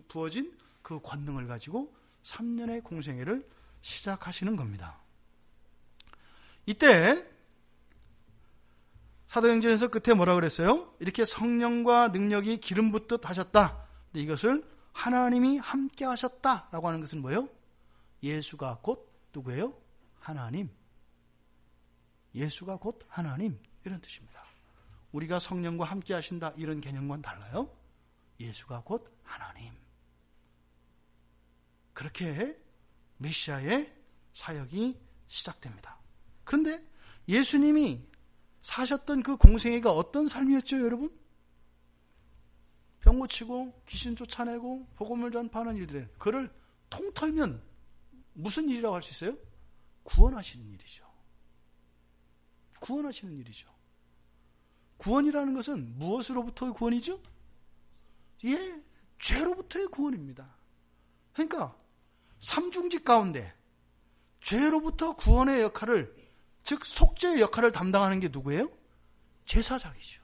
부어진 그 권능을 가지고 3년의 공생애를 시작하시는 겁니다. 이때 사도행전에서 끝에 뭐라 그랬어요? 이렇게 성령과 능력이 기름 붓듯 하셨다. 근데 이것을 하나님이 함께 하셨다라고 하는 것은 뭐예요? 예수가 곧 누구예요? 하나님. 예수가 곧 하나님, 이런 뜻입니다. 우리가 성령과 함께 하신다 이런 개념과는 달라요. 예수가 곧 하나님. 그렇게 메시아의 사역이 시작됩니다. 그런데 예수님이 사셨던 그 공생애가 어떤 삶이었죠, 여러분? 병 고치고 귀신 쫓아내고 복음을 전파하는 일들에 그를 통털면 무슨 일이라고 할 수 있어요? 구원하시는 일이죠. 구원하시는 일이죠. 구원이라는 것은 무엇으로부터의 구원이죠? 예, 죄로부터의 구원입니다. 그러니까 삼중직 가운데 죄로부터 구원의 역할을, 즉 속죄의 역할을 담당하는 게 누구예요? 제사장이죠.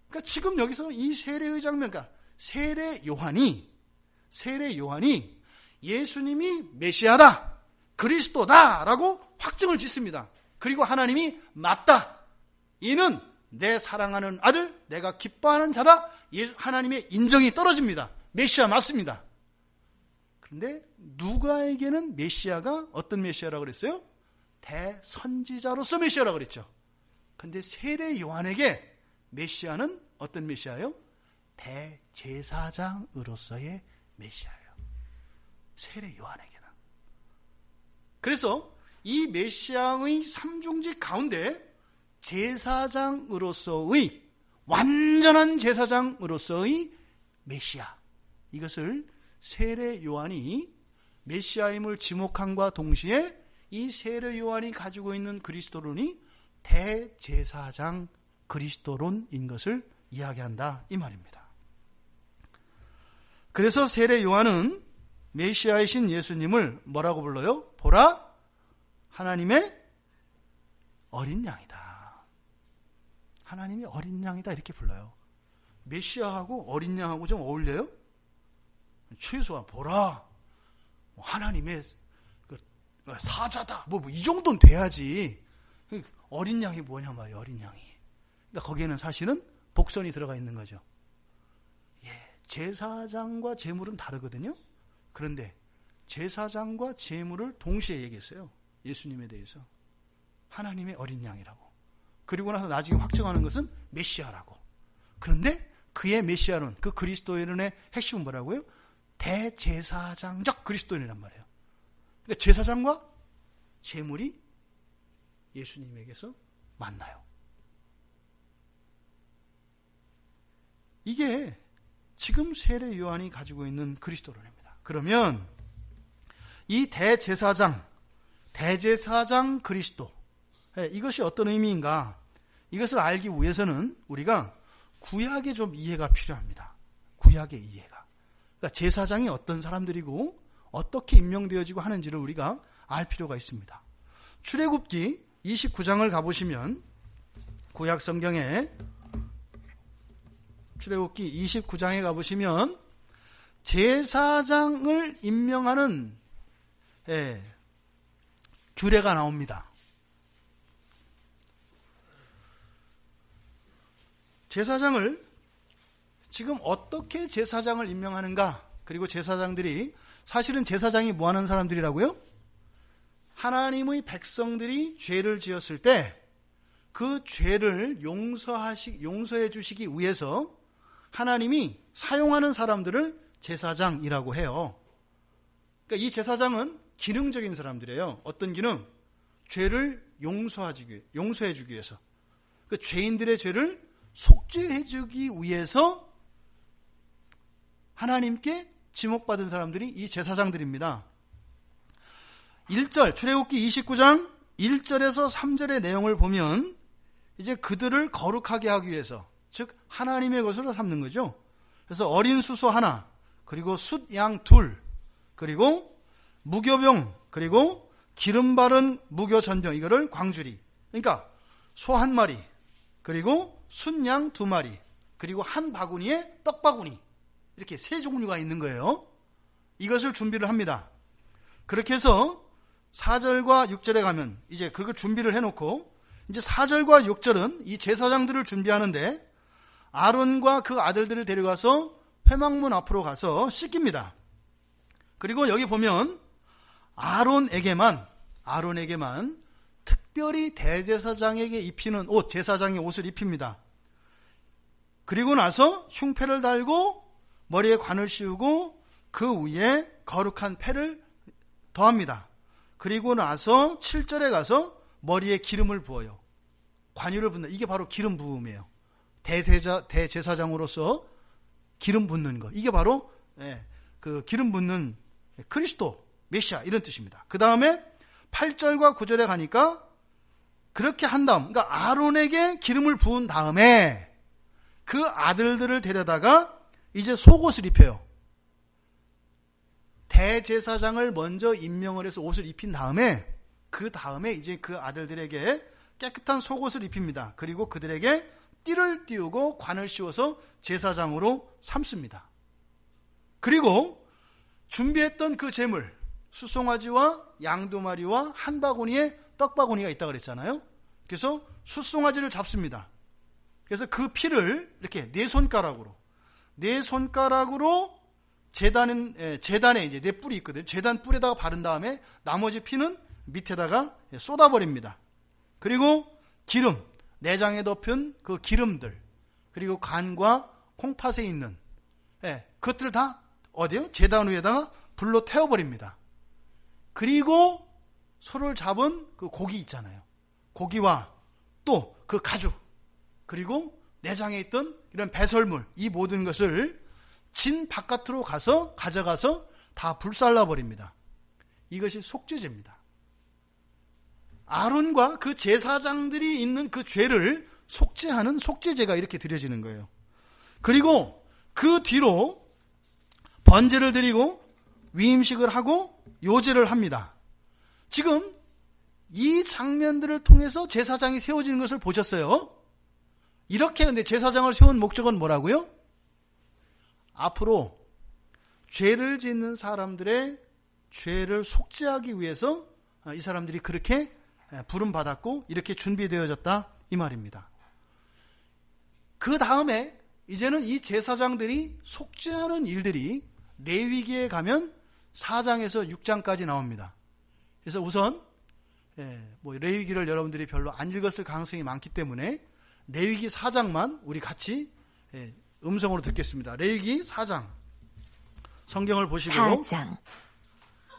그러니까 지금 여기서 이 세례의 장면, 그러니까 세례 요한이 예수님이 메시아다, 그리스도다라고 확증을 짓습니다. 그리고 하나님이 맞다, 이는 내 사랑하는 아들, 내가 기뻐하는 자다. 하나님의 인정이 떨어집니다. 메시아 맞습니다. 그런데 누가에게는 메시아가 어떤 메시아라고 그랬어요? 대선지자로서 메시아라고 그랬죠. 그런데 세례 요한에게 메시아는 어떤 메시아예요? 대제사장으로서의 메시아예요. 세례 요한에게는. 그래서 이 메시아의 삼중직 가운데 제사장으로서의, 완전한 제사장으로서의 메시아, 이것을 세례 요한이 메시아임을 지목함과 동시에 이 세례 요한이 가지고 있는 그리스도론이 대제사장 그리스도론인 것을 이야기한다 이 말입니다. 그래서 세례 요한은 메시아이신 예수님을 뭐라고 불러요? 보라, 하나님의 어린 양이다. 하나님의 어린 양이다 이렇게 불러요. 메시아하고 어린 양하고 좀 어울려요? 최소한 보라, 하나님의 사자다. 이 정도는 돼야지. 어린 양이 뭐냐 말이에요. 어린 양이. 그러니까 거기에는 사실은 복선이 들어가 있는 거죠. 제사장과 제물은 다르거든요. 그런데 제사장과 제물을 동시에 얘기했어요. 예수님에 대해서. 하나님의 어린 양이라고. 그리고 나서 나중에 확정하는 것은 메시아라고. 그런데 그의 메시아론, 그 그리스도인의 핵심은 뭐라고요? 대제사장적 그리스도인이란 말이에요. 그러니까 제사장과 제물이 예수님에게서 만나요. 이게 지금 세례 요한이 가지고 있는 그리스도론입니다. 그러면 이 대제사장 그리스도, 이것이 어떤 의미인가? 이것을 알기 위해서는 우리가 구약의 좀 이해가 필요합니다. 구약의 이해가. 그러니까 제사장이 어떤 사람들이고 어떻게 임명되어지고 하는지를 우리가 알 필요가 있습니다. 출애굽기 29장을 가보시면, 구약 성경에 출애굽기 29장에 가보시면 제사장을 임명하는 규례가 나옵니다. 제사장을 지금 어떻게 제사장을 임명하는가? 그리고 제사장들이, 사실은 제사장이 뭐 하는 사람들이라고요? 하나님의 백성들이 죄를 지었을 때 그 죄를 용서해 주시기 위해서 하나님이 사용하는 사람들을 제사장이라고 해요. 그러니까 이 제사장은 기능적인 사람들이에요. 어떤 기능? 죄를 용서해 주기 위해서. 그 죄인들의 죄를 속죄해 주기 위해서 하나님께 지목받은 사람들이 이 제사장들입니다. 1절, 출애굽기 29장 1절에서 3절의 내용을 보면 이제 그들을 거룩하게 하기 위해서, 즉 하나님의 것으로 삼는 거죠. 그래서 어린 수소 하나, 그리고 숫양 둘, 그리고 무교병, 그리고 기름 바른 무교 전병, 이거를 광주리. 그러니까 소 한 마리, 그리고 순양 두 마리, 그리고 한 바구니에 떡 바구니, 이렇게 세 종류가 있는 거예요. 이것을 준비를 합니다. 그렇게 해서 4절과 6절에 가면 이제 그걸 준비를 해놓고, 이제 4절과 6절은 이 제사장들을 준비하는데 아론과 그 아들들을 데려가서 회막문 앞으로 가서 씻깁니다. 그리고 여기 보면 아론에게만 특별히 대제사장에게 입히는 옷, 제사장의 옷을 입힙니다. 그리고 나서 흉패를 달고 머리에 관을 씌우고 그 위에 거룩한 패를 더합니다. 그리고 나서 7절에 가서 머리에 기름을 부어요. 관유를 붓는, 이게 바로 기름 부음이에요. 대제사장으로서 기름 붓는 거, 이게 바로 그 기름 붓는 그리스도, 메시아, 이런 뜻입니다. 그 다음에 8절과 9절에 가니까 그렇게 한 다음, 그러니까 아론에게 기름을 부은 다음에 그 아들들을 데려다가 이제 속옷을 입혀요. 대제사장을 먼저 임명을 해서 옷을 입힌 다음에, 그 다음에 이제 그 아들들에게 깨끗한 속옷을 입힙니다. 그리고 그들에게 띠를 띄우고 관을 씌워서 제사장으로 삼습니다. 그리고 준비했던 그 제물, 숫송아지와 양 두 마리와 한 바구니에 떡 바구니가 있다고 그랬잖아요. 그래서 숫송아지를 잡습니다. 그래서 그 피를 이렇게 네 손가락으로 제단에 이제 네 뿔이 있거든요. 제단 뿔에다가 바른 다음에 나머지 피는 밑에다가 쏟아버립니다. 그리고 기름, 내장에 덮은 그 기름들, 그리고 간과 콩팥에 있는 그것들을 다 어디요? 제단 위에다가 불로 태워버립니다. 그리고 소를 잡은 그 고기 있잖아요. 고기와 또 그 가죽, 그리고 내장에 있던 이런 배설물, 이 모든 것을 진 바깥으로 가져가서 다 불살라버립니다. 이것이 속죄제입니다. 아론과 그 제사장들이 있는 그 죄를 속죄하는 속죄제가 이렇게 드려지는 거예요. 그리고 그 뒤로 번제를 드리고 위임식을 하고 요제를 합니다. 지금 이 장면들을 통해서 제사장이 세워지는 것을 보셨어요. 이렇게 근데 제사장을 세운 목적은 뭐라고요? 앞으로 죄를 짓는 사람들의 죄를 속죄하기 위해서 이 사람들이 그렇게 부름받았고 이렇게 준비되어졌다 이 말입니다. 그 다음에 이제는 이 제사장들이 속죄하는 일들이 레위기에 가면 4장에서 6장까지 나옵니다. 그래서 우선 레위기를 여러분들이 별로 안 읽었을 가능성이 많기 때문에 레위기 4장만 우리 같이 음성으로 듣겠습니다. 레위기 4장 성경을 보시고 4장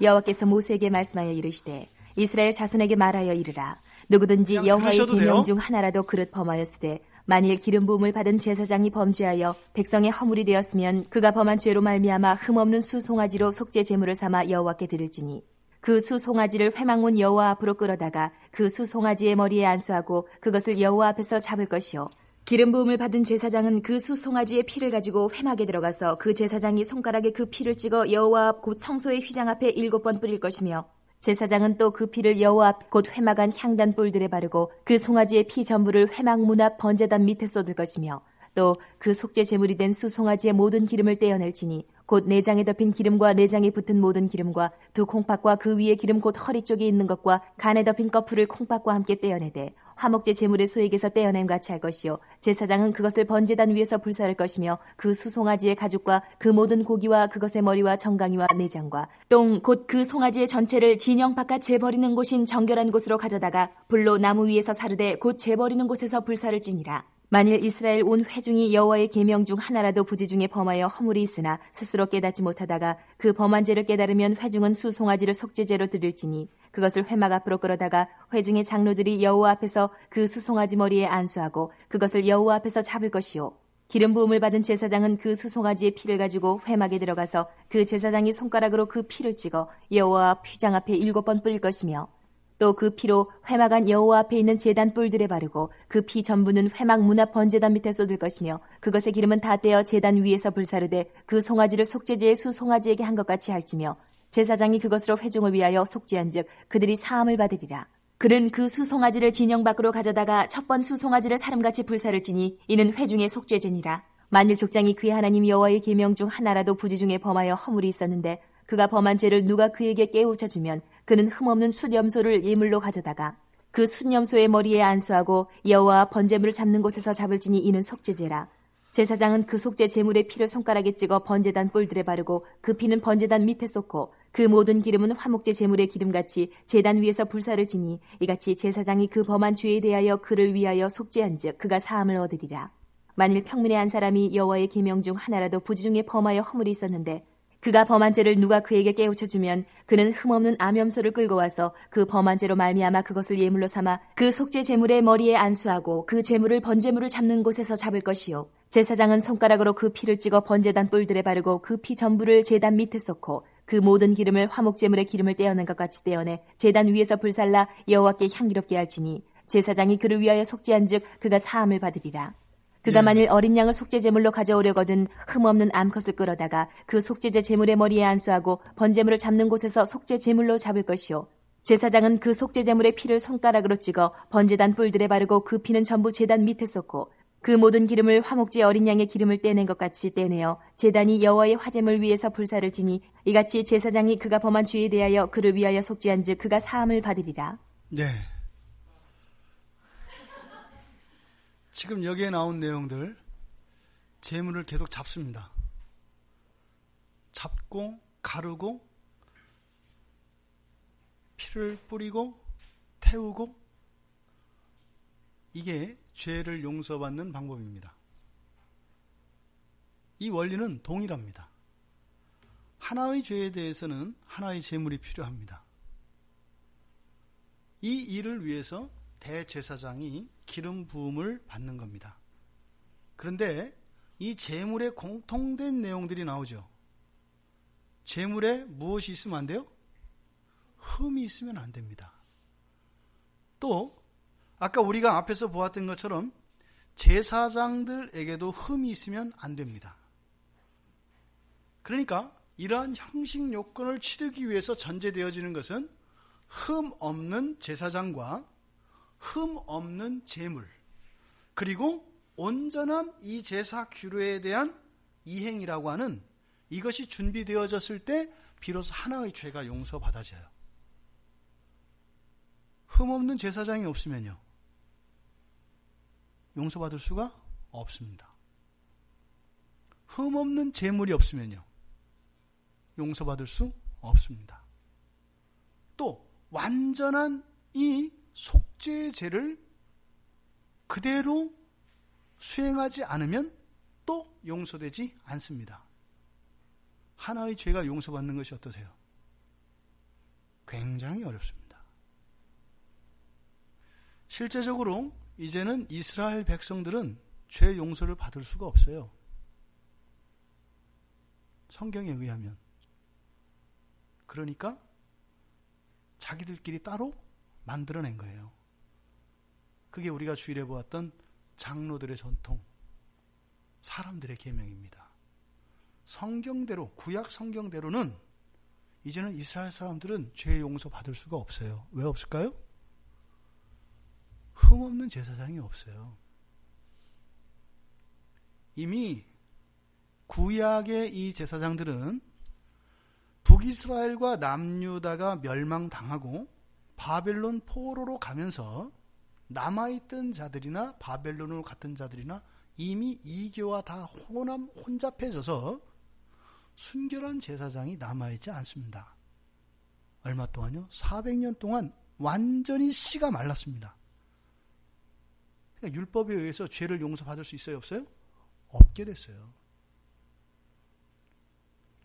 여호와께서 모세에게 말씀하여 이르시되 이스라엘 자손에게 말하여 이르라. 누구든지 여호와의 계명 중 하나라도 그릇 범하였으되 만일 기름 부음을 받은 제사장이 범죄하여 백성의 허물이 되었으면 그가 범한 죄로 말미암아 흠없는 수송아지로 속죄 제물을 삼아 여호와께 드릴지니 그 수송아지를 회막문 여호와 앞으로 끌어다가 그 수송아지의 머리에 안수하고 그것을 여호와 앞에서 잡을 것이요 기름 부음을 받은 제사장은 그 수송아지의 피를 가지고 회막에 들어가서 그 제사장이 손가락에 그 피를 찍어 여호와 앞 곧 성소의 휘장 앞에 7번 뿌릴 것이며 제사장은 또 그 피를 여호와 앞 곧 회막 안 향단 뿔들에 바르고 그 송아지의 피 전부를 회막 문 앞 번제단 밑에 쏟을 것이며 또 그 속죄 제물이 된 수송아지의 모든 기름을 떼어낼지니 곧 내장에 덮인 기름과 내장에 붙은 모든 기름과 두 콩팥과 그 위에 기름 곧 허리 쪽에 있는 것과 간에 덮인 거풀을 콩팥과 함께 떼어내되 화목제 제물의 소액에서 떼어냄 같이 할 것이요 제사장은 그것을 번제단 위에서 불사를 것이며 그 수송아지의 가죽과 그 모든 고기와 그것의 머리와 정강이와 내장과 똥 곧 그 송아지의 전체를 진영 바깥 재버리는 곳인 정결한 곳으로 가져다가 불로 나무 위에서 사르되 곧 재버리는 곳에서 불사를 지니라. 만일 이스라엘 온 회중이 여호와의 계명 중 하나라도 부지 중에 범하여 허물이 있으나 스스로 깨닫지 못하다가 그 범한 죄를 깨달으면 회중은 수송아지를 속죄제로 드릴지니 그것을 회막 앞으로 끌어다가 회중의 장로들이 여호와 앞에서 그 수송아지 머리에 안수하고 그것을 여호와 앞에서 잡을 것이요 기름 부음을 받은 제사장은 그 수송아지의 피를 가지고 회막에 들어가서 그 제사장이 손가락으로 그 피를 찍어 여호와 앞 휘장 앞에 7번 뿌릴 것이며 또 그 피로 회막 안 여호와 앞에 있는 제단 뿔들에 바르고 그 피 전부는 회막 문 앞 번제단 밑에 쏟을 것이며 그것의 기름은 다 떼어 제단 위에서 불사르되 그 송아지를 속죄제의 수송아지에게 한 것 같이 할지며 제사장이 그것으로 회중을 위하여 속죄한즉 그들이 사함을 받으리라. 그는 그 수송아지를 진영 밖으로 가져다가 첫 번 수송아지를 사름같이 불사를 지니 이는 회중의 속죄제니라. 만일 족장이 그의 하나님 여호와의 계명 중 하나라도 부지 중에 범하여 허물이 있었는데 그가 범한 죄를 누가 그에게 깨우쳐주면 그는 흠없는 숫염소를 예물로 가져다가 그 숫염소의 머리에 안수하고 여호와 번제물을 잡는 곳에서 잡을지니 이는 속죄제라. 제사장은 그 속죄 제물의 피를 손가락에 찍어 번제단 뿔들에 바르고 그 피는 번제단 밑에 쏟고 그 모든 기름은 화목제 제물의 기름같이 제단 위에서 불사를 지니 이같이 제사장이 그 범한 죄에 대하여 그를 위하여 속죄한즉 그가 사함을 얻으리라. 만일 평민의 한 사람이 여호와의 계명 중 하나라도 부지 중에 범하여 허물이 있었는데 그가 범한 죄를 누가 그에게 깨우쳐주면 그는 흠없는 암염소를 끌고 와서 그 범한 죄로 말미암아 그것을 예물로 삼아 그 속죄 제물의 머리에 안수하고 그 제물을 번제물을 잡는 곳에서 잡을 것이요 제사장은 손가락으로 그 피를 찍어 번제단 뿔들에 바르고 그 피 전부를 제단 밑에 쏟고 그 모든 기름을 화목제물의 기름을 떼어낸 것 같이 떼어내 제단 위에서 불살라 여호와께 향기롭게 할지니 제사장이 그를 위하여 속죄한즉 그가 사함을 받으리라. 그가 만일 어린 양을 속죄 제물로 가져오려거든 흠없는 암컷을 끌어다가 그 속죄제 제물의 머리에 안수하고 번제물을 잡는 곳에서 속죄 제물로 잡을 것이요 제사장은 그 속죄 제물의 피를 손가락으로 찍어 번제단 뿔들에 바르고 그 피는 전부 제단 밑에 쏟고 그 모든 기름을 화목제 어린 양의 기름을 떼낸 것 같이 떼내어 제단이 여호와의 화제물 위에서 불사를 지니 이같이 제사장이 그가 범한 죄에 대하여 그를 위하여 속죄한즉 그가 사함을 받으리라. 네. 지금 여기에 나온 내용들 제물을 계속 잡습니다. 잡고 가르고 피를 뿌리고 태우고 이게 죄를 용서받는 방법입니다. 이 원리는 동일합니다. 하나의 죄에 대해서는 하나의 제물이 필요합니다. 이 일을 위해서 대제사장이 기름 부음을 받는 겁니다. 그런데 이 제물에 공통된 내용들이 나오죠. 제물에 무엇이 있으면 안 돼요? 흠이 있으면 안 됩니다. 또 아까 우리가 앞에서 보았던 것처럼 제사장들에게도 흠이 있으면 안 됩니다. 그러니까 이러한 형식 요건을 치르기 위해서 전제되어지는 것은 흠 없는 제사장과 흠 없는 제물, 그리고 온전한 이 제사 규례에 대한 이행이라고 하는 이것이 준비되어졌을 때 비로소 하나의 죄가 용서받아져요. 흠 없는 제사장이 없으면요, 용서받을 수가 없습니다. 흠 없는 제물이 없으면요, 용서받을 수 없습니다. 또 완전한 이 속죄의 죄를 그대로 수행하지 않으면 또 용서되지 않습니다. 하나의 죄가 용서받는 것이 어떠세요? 굉장히 어렵습니다. 실제적으로 이제는 이스라엘 백성들은 죄 용서를 받을 수가 없어요. 성경에 의하면. 그러니까 자기들끼리 따로 만들어낸 거예요. 그게 우리가 주일에 보았던 장로들의 전통, 사람들의 계명입니다. 성경대로, 구약 성경대로는 이제는 이스라엘 사람들은 죄 용서 받을 수가 없어요. 왜 없을까요? 흠없는 제사장이 없어요. 이미 구약의 이 제사장들은 북이스라엘과 남유다가 멸망당하고 바벨론 포로로 가면서 남아있던 자들이나 바벨론으로 갔던 자들이나 이미 이교와 다 혼잡해져서 순결한 제사장이 남아있지 않습니다. 얼마 동안요? 400년 동안 완전히 씨가 말랐습니다. 그러니까 율법에 의해서 죄를 용서받을 수 있어요? 없어요? 없게 됐어요.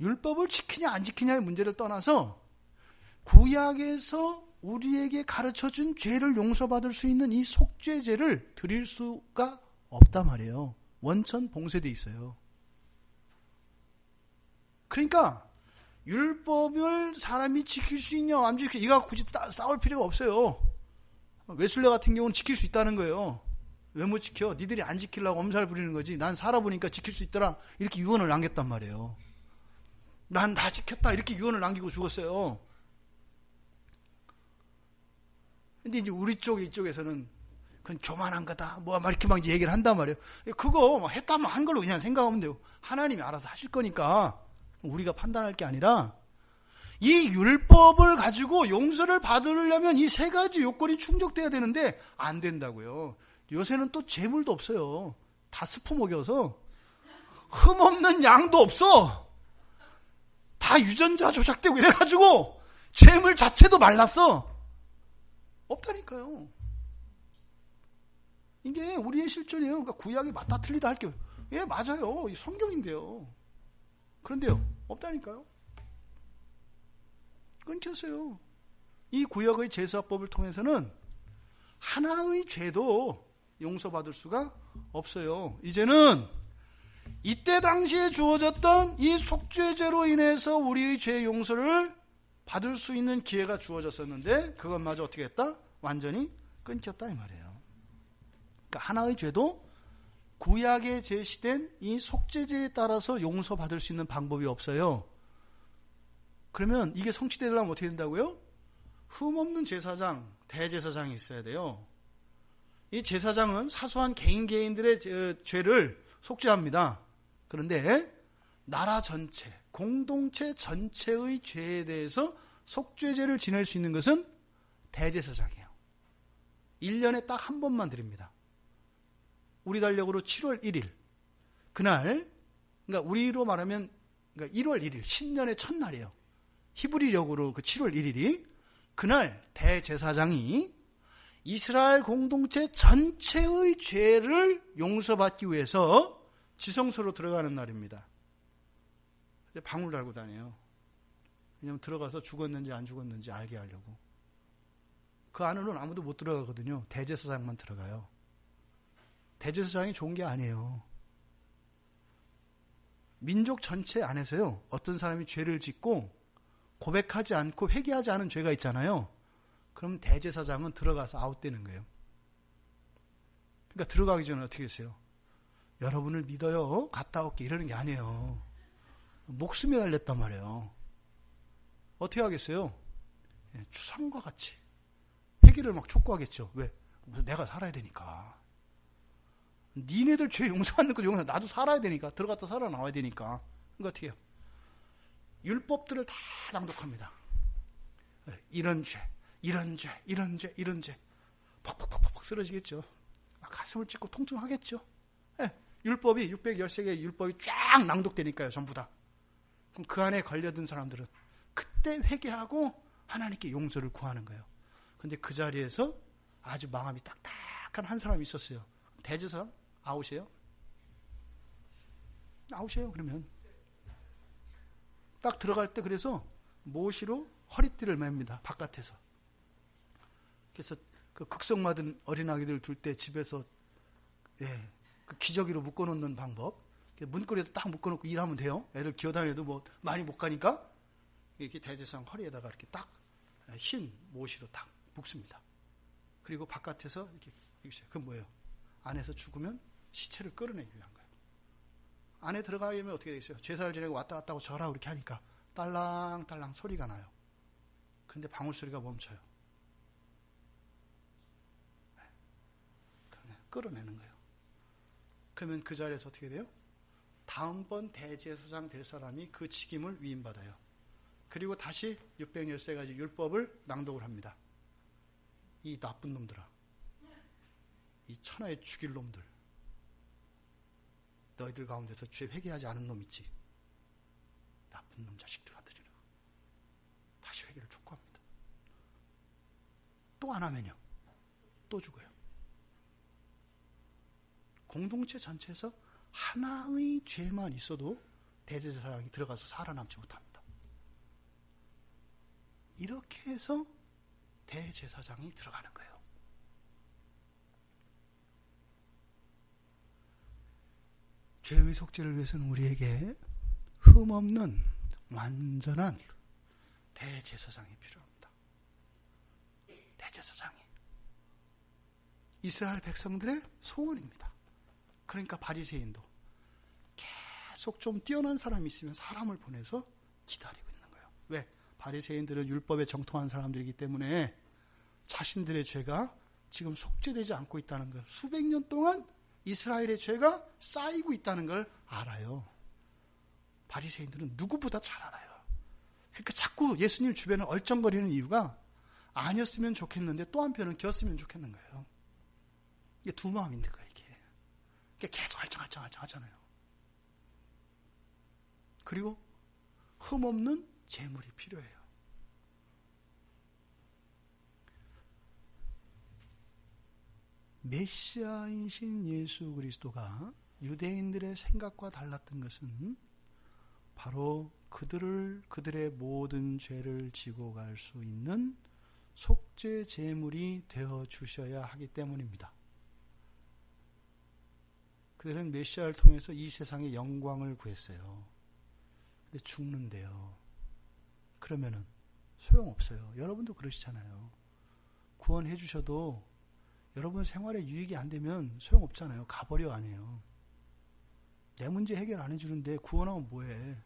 율법을 지키냐 안 지키냐의 문제를 떠나서 구약에서 우리에게 가르쳐준 죄를 용서받을 수 있는 이 속죄제를 드릴 수가 없단 말이에요. 원천 봉쇄되어 있어요. 그러니까 율법을 사람이 지킬 수 있냐 안 지킬 수 있냐 이거 굳이 싸울 필요가 없어요. 웨슬레 같은 경우는 지킬 수 있다는 거예요. 왜 못 지켜? 니들이 안 지키려고 엄살 부리는 거지. 난 살아보니까 지킬 수 있더라. 이렇게 유언을 남겼단 말이에요. 난 다 지켰다. 이렇게 유언을 남기고 죽었어요. 근데 이제 우리 이쪽에서는 그건 교만한 거다. 막 이렇게 막 얘기를 한단 말이에요. 그거 했다면 한 걸로 그냥 생각하면 돼요. 하나님이 알아서 하실 거니까 우리가 판단할 게 아니라 이 율법을 가지고 용서를 받으려면 이 세 가지 요건이 충족돼야 되는데 안 된다고요. 요새는 또 재물도 없어요. 다 스프 먹여서 흠없는 양도 없어. 다 유전자 조작되고 이래가지고 재물 자체도 말랐어. 없다니까요. 이게 우리의 실존이에요. 그러니까 구약이 맞다 틀리다 할 게, 예, 맞아요. 성경인데요. 그런데요, 없다니까요. 끊겼어요. 이 구약의 제사법을 통해서는 하나의 죄도 용서받을 수가 없어요. 이제는 이때 당시에 주어졌던 이 속죄죄로 인해서 우리의 죄 용서를 받을 수 있는 기회가 주어졌었는데 그것마저 어떻게 했다? 완전히 끊겼다 이 말이에요. 그러니까 하나의 죄도 구약에 제시된 이 속죄죄에 따라서 용서받을 수 있는 방법이 없어요. 그러면 이게 성취되려면 어떻게 된다고요? 흠없는 제사장, 대제사장이 있어야 돼요. 이 제사장은 사소한 개인들의 죄를 속죄합니다. 그런데 나라 전체, 공동체 전체의 죄에 대해서 속죄죄를 지낼 수 있는 것은 대제사장이에요. 1년에 딱 한 번만 드립니다. 우리 달력으로 7월 1일. 그날, 그러니까 우리로 말하면 그러니까 1월 1일, 신년의 첫날이에요. 히브리력으로 그 7월 1일이 그날 대제사장이 이스라엘 공동체 전체의 죄를 용서받기 위해서 지성소로 들어가는 날입니다. 방울 달고 다녀요. 왜냐하면 들어가서 죽었는지 안 죽었는지 알게 하려고. 그 안으로는 아무도 못 들어가거든요. 대제사장만 들어가요. 대제사장이 좋은 게 아니에요. 민족 전체 안에서요, 어떤 사람이 죄를 짓고 고백하지 않고 회개하지 않은 죄가 있잖아요. 그럼 대제사장은 들어가서 아웃되는 거예요. 그러니까 들어가기 전에 어떻게 했어요? 여러분을 믿어요. 갔다 올게. 이러는 게 아니에요. 목숨이 달렸단 말이에요. 어떻게 하겠어요? 추상과 같이 회개를 막 촉구하겠죠. 왜? 내가 살아야 되니까. 니네들 죄 용서하는 거 용서, 나도 살아야 되니까. 들어갔다 살아나와야 되니까. 그러니까 어떻게 해요? 율법들을 다 낭독합니다. 이런 죄, 이런 죄, 이런 죄, 이런 죄. 퍽퍽퍽퍽 쓰러지겠죠. 가슴을 찢고 통증하겠죠. 율법이 613개의 율법이 쫙 낭독되니까요. 전부 다. 그럼 그 안에 걸려든 사람들은 그때 회개하고 하나님께 용서를 구하는 거예요. 근데 그 자리에서 아주 마음이 딱딱한 한 사람이 있었어요. 대제사장 아웃이에요? 아웃이에요. 그러면 딱 들어갈 때 그래서 못으로 허리띠를 맵니다. 바깥에서. 그래서 그 극성맞은 어린아기들 둘 때 집에서 그 기저귀로 묶어놓는 방법. 문고리에다 딱 묶어놓고 일하면 돼요. 애들 기어다녀도 뭐 많이 못 가니까 이렇게 대제사장 허리에다가 이렇게 딱 흰 못으로 딱 묶습니다. 그리고 바깥에서 이렇게 그건 뭐예요? 안에서 죽으면 시체를 끌어내기 위한 거예요. 안에 들어가면 어떻게 되겠어요? 제사를 지내고 왔다 갔다 하고 절하고 이렇게 하니까 딸랑딸랑 소리가 나요. 근데 방울소리가 멈춰요. 끌어내는 거예요. 그러면 그 자리에서 어떻게 돼요? 다음번 대제사장 될 사람이 그 직임을 위임받아요. 그리고 다시 613가지 율법을 낭독을 합니다. 이 나쁜 놈들아, 이 천하에 죽일 놈들, 너희들 가운데서 죄 회개하지 않은 놈 있지? 나쁜 놈 자식들 아들이라. 다시 회개를 촉구합니다. 또 안 하면요, 또 죽어요. 공동체 전체에서 하나의 죄만 있어도 대제사장이 들어가서 살아남지 못합니다. 이렇게 해서 대제사장이 들어가는 거예요. 죄의 속죄를 위해서는 우리에게 흠없는 완전한 대제사장이 필요합니다. 대제사장이 이스라엘 백성들의 소원입니다. 그러니까 바리새인도 계속 좀 뛰어난 사람이 있으면 사람을 보내서 기다리고 있는 거예요. 왜? 바리새인들은 율법에 정통한 사람들이기 때문에 자신들의 죄가 지금 속죄되지 않고 있다는 걸, 수백 년 동안 이스라엘의 죄가 쌓이고 있다는 걸 알아요. 바리새인들은 누구보다 잘 알아요. 그러니까 자꾸 예수님 주변을 얼쩡거리는 이유가 아니었으면 좋겠는데 또 한편은 겼으면 좋겠는 거예요. 이게 두 마음인데 이게 계속 알짱알짱 하잖아요. 그리고 흠없는 재물이 필요해요. 메시아이신 예수 그리스도가 유대인들의 생각과 달랐던 것은 바로 그들의 모든 죄를 지고 갈 수 있는 속죄 제물이 되어 주셔야 하기 때문입니다. 그들은 메시아를 통해서 이 세상의 영광을 구했어요. 근데 죽는데요. 그러면은 소용없어요. 여러분도 그러시잖아요. 구원해 주셔도 여러분 생활에 유익이 안 되면 소용없잖아요. 가버려 안 해요. 내 문제 해결 안 해주는데 구원하면 뭐해.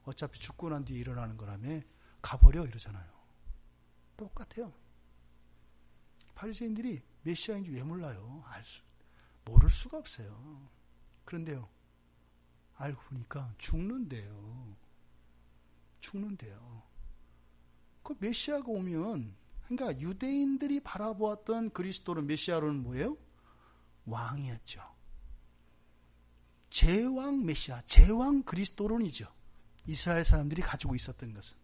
어차피 죽고 난 뒤에 일어나는 거라며 가버려 이러잖아요. 똑같아요. 바리새인들이 메시아인지 왜 몰라요? 모를 수가 없어요. 그런데요, 알고 보니까 죽는데요. 그 메시아가 오면, 그러니까 유대인들이 바라보았던 그리스도는, 메시아로는 뭐예요? 왕이었죠. 제왕 메시아, 제왕 그리스도론이죠. 이스라엘 사람들이 가지고 있었던 것은.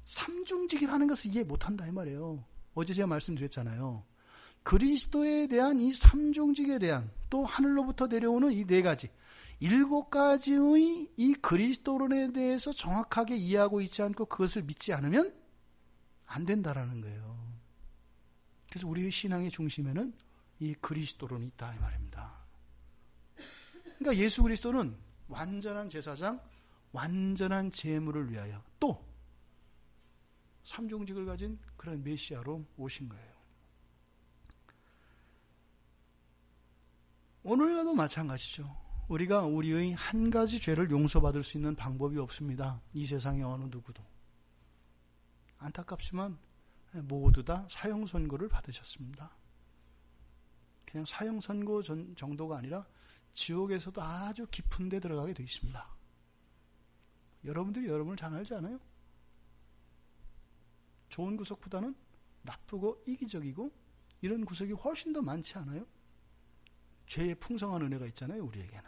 삼중직이라는 것을 이해 못한다 이 말이에요. 어제 제가 말씀드렸잖아요. 그리스도에 대한 이 삼중직에 대한, 또 하늘로부터 내려오는 이 네 가지, 7가지의 이 그리스도론에 대해서 정확하게 이해하고 있지 않고 그것을 믿지 않으면 안 된다라는 거예요. 그래서 우리의 신앙의 중심에는 이 그리스도론이 있다 이 말입니다. 그러니까 예수 그리스도는 완전한 제사장, 완전한 제물을 위하여 또 삼중직을 가진 그런 메시아로 오신 거예요. 오늘날도 마찬가지죠. 우리가 우리의 한 가지 죄를 용서받을 수 있는 방법이 없습니다. 이 세상의 어느 누구도. 안타깝지만 모두 다 사형 선고를 받으셨습니다. 그냥 사형 선고 정도가 아니라 지옥에서도 아주 깊은 데 들어가게 되어 있습니다. 여러분들이 여러분을 잘 알지 않아요? 좋은 구석보다는 나쁘고 이기적이고 이런 구석이 훨씬 더 많지 않아요? 죄의 풍성한 은혜가 있잖아요, 우리에게는.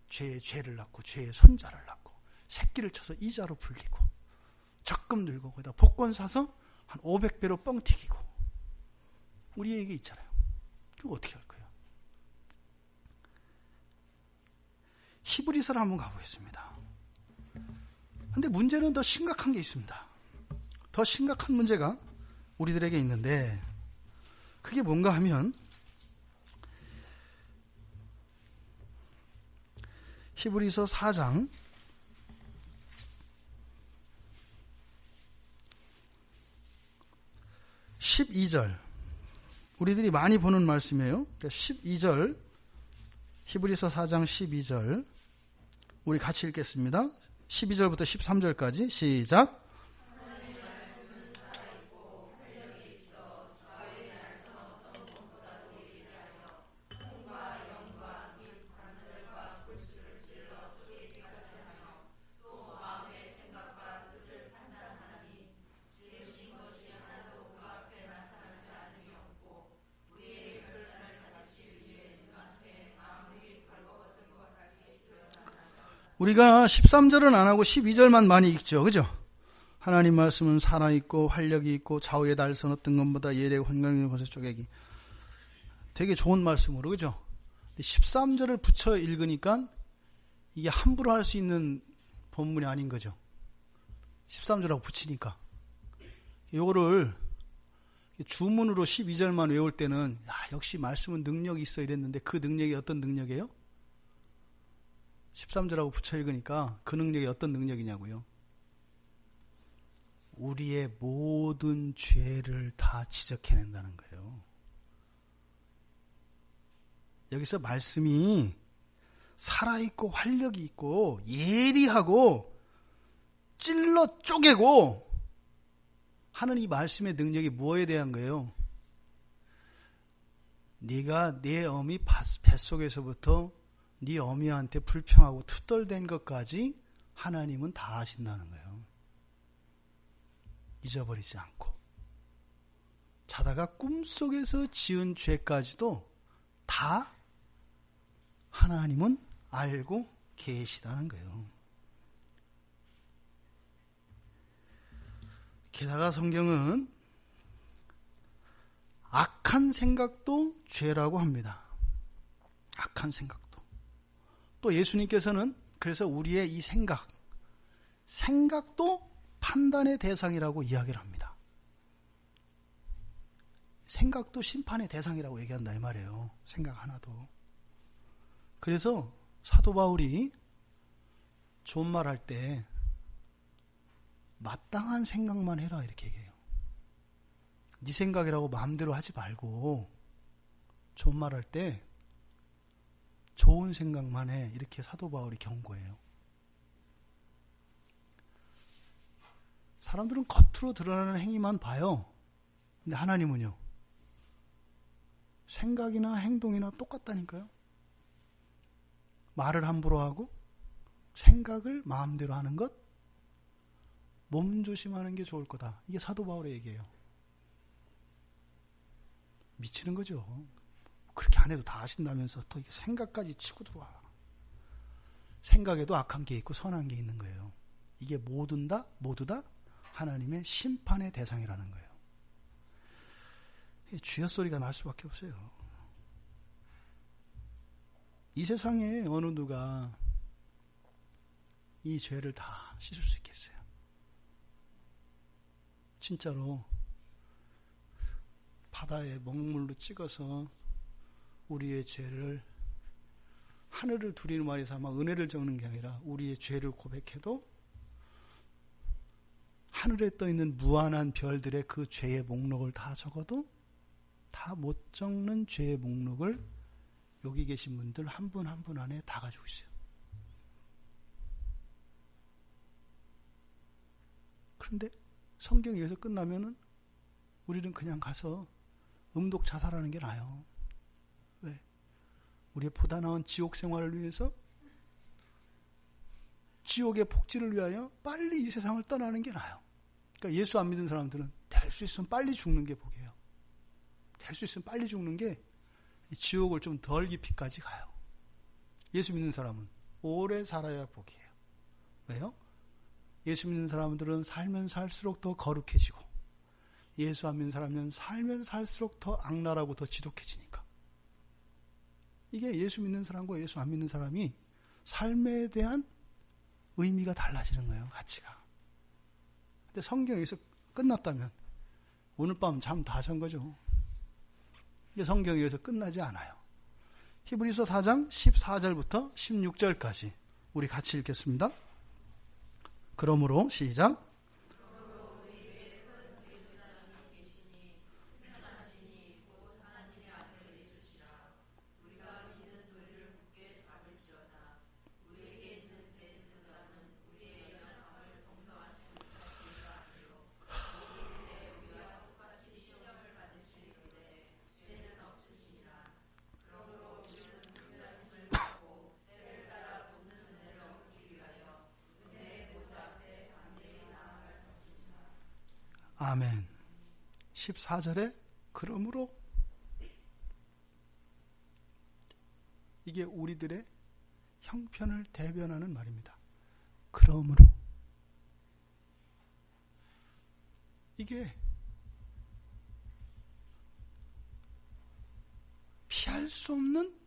죄의 죄를 낳고 죄의 손자를 낳고 새끼를 쳐서 이자로 불리고 적금 들고 거기다 복권 사서 한 500배로 뻥 튀기고 우리에게 있잖아요. 그거 어떻게 할 거예요? 히브리서를 한번 가보겠습니다. 근데 문제는 더 심각한 게 있습니다. 더 심각한 문제가 우리들에게 있는데 그게 뭔가 하면 히브리서 4장 12절 우리들이 많이 보는 말씀이에요. 12절 히브리서 4장 12절 우리 같이 읽겠습니다. 12절부터 13절까지 시작. 우리가 13절은 안 하고 12절만 많이 읽죠. 그죠? 하나님 말씀은 살아있고 활력이 있고 좌우의 달선 어떤 것보다 예리하고 환경의 권세 쪼개기. 되게 좋은 말씀으로, 그죠? 13절을 붙여 읽으니까 이게 함부로 할 수 있는 본문이 아닌 거죠. 13절하고 붙이니까. 요거를 주문으로 12절만 외울 때는 역시 말씀은 능력이 있어 이랬는데 그 능력이 어떤 능력이에요? 13절하고 붙여 읽으니까 그 능력이 어떤 능력이냐고요. 우리의 모든 죄를 다 지적해낸다는 거예요. 여기서 말씀이 살아있고 활력이 있고 예리하고 찔러 쪼개고 하는 이 말씀의 능력이 뭐에 대한 거예요? 네가 내 어미 뱃속에서부터 네 어미한테 불평하고 투덜댄 것까지 하나님은 다 아신다는 거예요. 잊어버리지 않고. 자다가 꿈속에서 지은 죄까지도 다 하나님은 알고 계시다는 거예요. 게다가 성경은 악한 생각도 죄라고 합니다. 악한 생각도. 또 예수님께서는 그래서 우리의 이 생각도 판단의 대상이라고 이야기를 합니다. 생각도 심판의 대상이라고 얘기한다 이 말이에요. 생각 하나도. 그래서 사도 바울이 좋은 말 할 때 마땅한 생각만 해라 이렇게 얘기해요. 네 생각이라고 마음대로 하지 말고 좋은 말 할 때 좋은 생각만 해 이렇게 사도 바울이 경고해요. 사람들은 겉으로 드러나는 행위만 봐요. 근데 하나님은요. 생각이나 행동이나 똑같다니까요. 말을 함부로 하고 생각을 마음대로 하는 것 몸조심하는 게 좋을 거다. 이게 사도 바울의 얘기예요. 미치는 거죠. 그렇게 안 해도 다 아신다면서 또 이게 생각까지 치고 들어와. 생각에도 악한 게 있고 선한 게 있는 거예요. 이게 모두 다 하나님의 심판의 대상이라는 거예요. 쥐어 소리가 날 수밖에 없어요. 이 세상에 어느 누가 이 죄를 다 씻을 수 있겠어요? 진짜로 바다에 먹물로 찍어서 우리의 죄를 하늘을 두리누마리 삼아 은혜를 적는 게 아니라 우리의 죄를 고백해도 하늘에 떠있는 무한한 별들의 그 죄의 목록을 다 적어도 다 못 적는 죄의 목록을 여기 계신 분들 한 분 한 분 안에 다 가지고 있어요. 그런데 성경이 여기서 끝나면은 우리는 그냥 가서 음독 자살하는 게 나아요. 왜? 우리의 보다 나은 지옥 생활을 위해서, 지옥의 복지를 위하여 빨리 이 세상을 떠나는 게 나아요. 그러니까 예수 안 믿는 사람들은 될 수 있으면 빨리 죽는 게 복이에요. 될 수 있으면 빨리 죽는 게 지옥을 좀 덜 깊이까지 가요. 예수 믿는 사람은 오래 살아야 복이에요. 왜요? 예수 믿는 사람들은 살면 살수록 더 거룩해지고, 예수 안 믿는 사람은 살면 살수록 더 악랄하고 더 지독해지니까. 이게 예수 믿는 사람과 예수 안 믿는 사람이 삶에 대한 의미가 달라지는 거예요. 가치가. 근데 성경에서 끝났다면 오늘 밤 잠 다 잔 거죠. 이게 성경에서 끝나지 않아요. 히브리서 4장 14절부터 16절까지 우리 같이 읽겠습니다. 그러므로 시작. 아멘. 14절에 그러므로, 이게 우리들의 형편을 대변하는 말입니다. 그러므로. 이게 피할 수 없는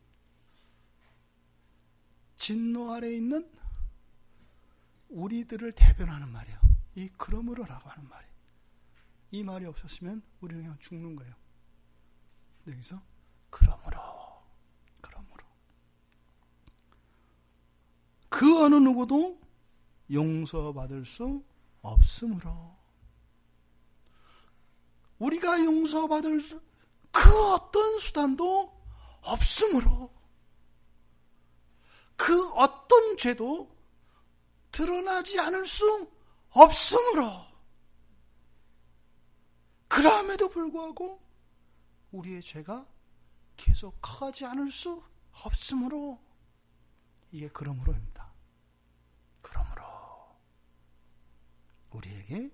진노 아래 있는 우리들을 대변하는 말이에요. 이 그러므로라고 하는 말이에요. 이 말이 없었으면 우리는 그냥 죽는 거예요. 여기서 그러므로 그 어느 누구도 용서받을 수 없으므로, 우리가 용서받을 그 어떤 수단도 없으므로, 그 어떤 죄도 드러나지 않을 수 없으므로, 그럼에도 불구하고 우리의 죄가 계속 커가지 않을 수 없으므로, 이게 그러므로입니다. 그러므로 우리에게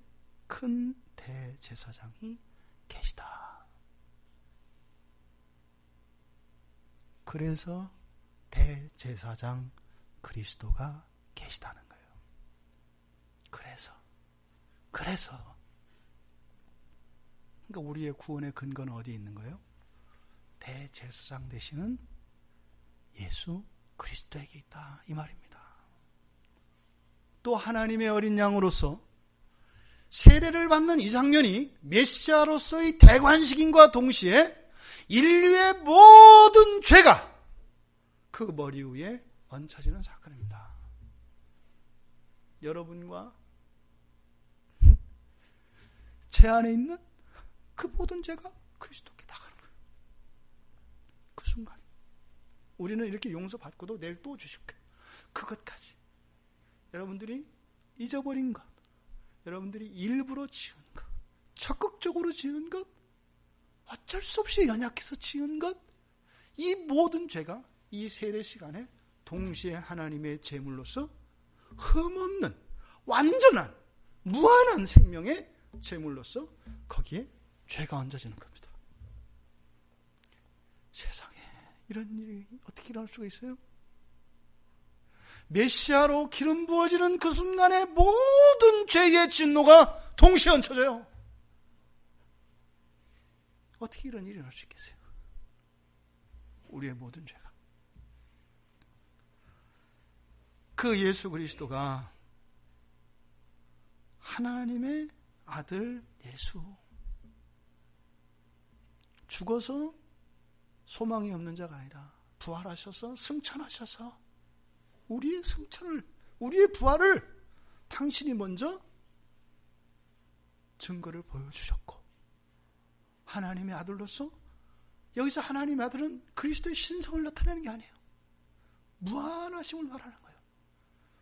큰 대제사장이 계시다. 그래서 대제사장 그리스도가 계시다는 거예요. 그래서 그러니까 우리의 구원의 근거는 어디에 있는 거예요? 대제사장 되시는 예수 그리스도에게 있다, 이 말입니다. 또 하나님의 어린 양으로서 세례를 받는 이 장면이 메시아로서의 대관식인과 동시에 인류의 모든 죄가 그 머리 위에 얹혀지는 사건입니다. 여러분과 제 안에 있는 그 모든 죄가 그리스도께 다 가는 거예요. 그 순간 우리는 이렇게 용서받고도 내일 또 주실 거예요. 그것까지 여러분들이 잊어버린 것, 여러분들이 일부러 지은 것, 적극적으로 지은 것, 어쩔 수 없이 연약해서 지은 것, 이 모든 죄가 이 세례 시간에 동시에 하나님의 제물로서 흠없는 완전한 무한한 생명의 제물로서 거기에 죄가 얹어지는 겁니다. 세상에 이런 일이 어떻게 일어날 수가 있어요? 메시아로 기름 부어지는 그 순간에 모든 죄의 진노가 동시에 얹혀져요. 어떻게 이런 일이 일어날 수 있겠어요? 우리의 모든 죄가. 그 예수 그리스도가 하나님의 아들 예수, 죽어서 소망이 없는 자가 아니라 부활하셔서 승천하셔서 우리의 승천을, 우리의 부활을 당신이 먼저 증거를 보여주셨고, 하나님의 아들로서 여기서 하나님의 아들은 그리스도의 신성을 나타내는 게 아니에요. 무한하심을 말하는 거예요.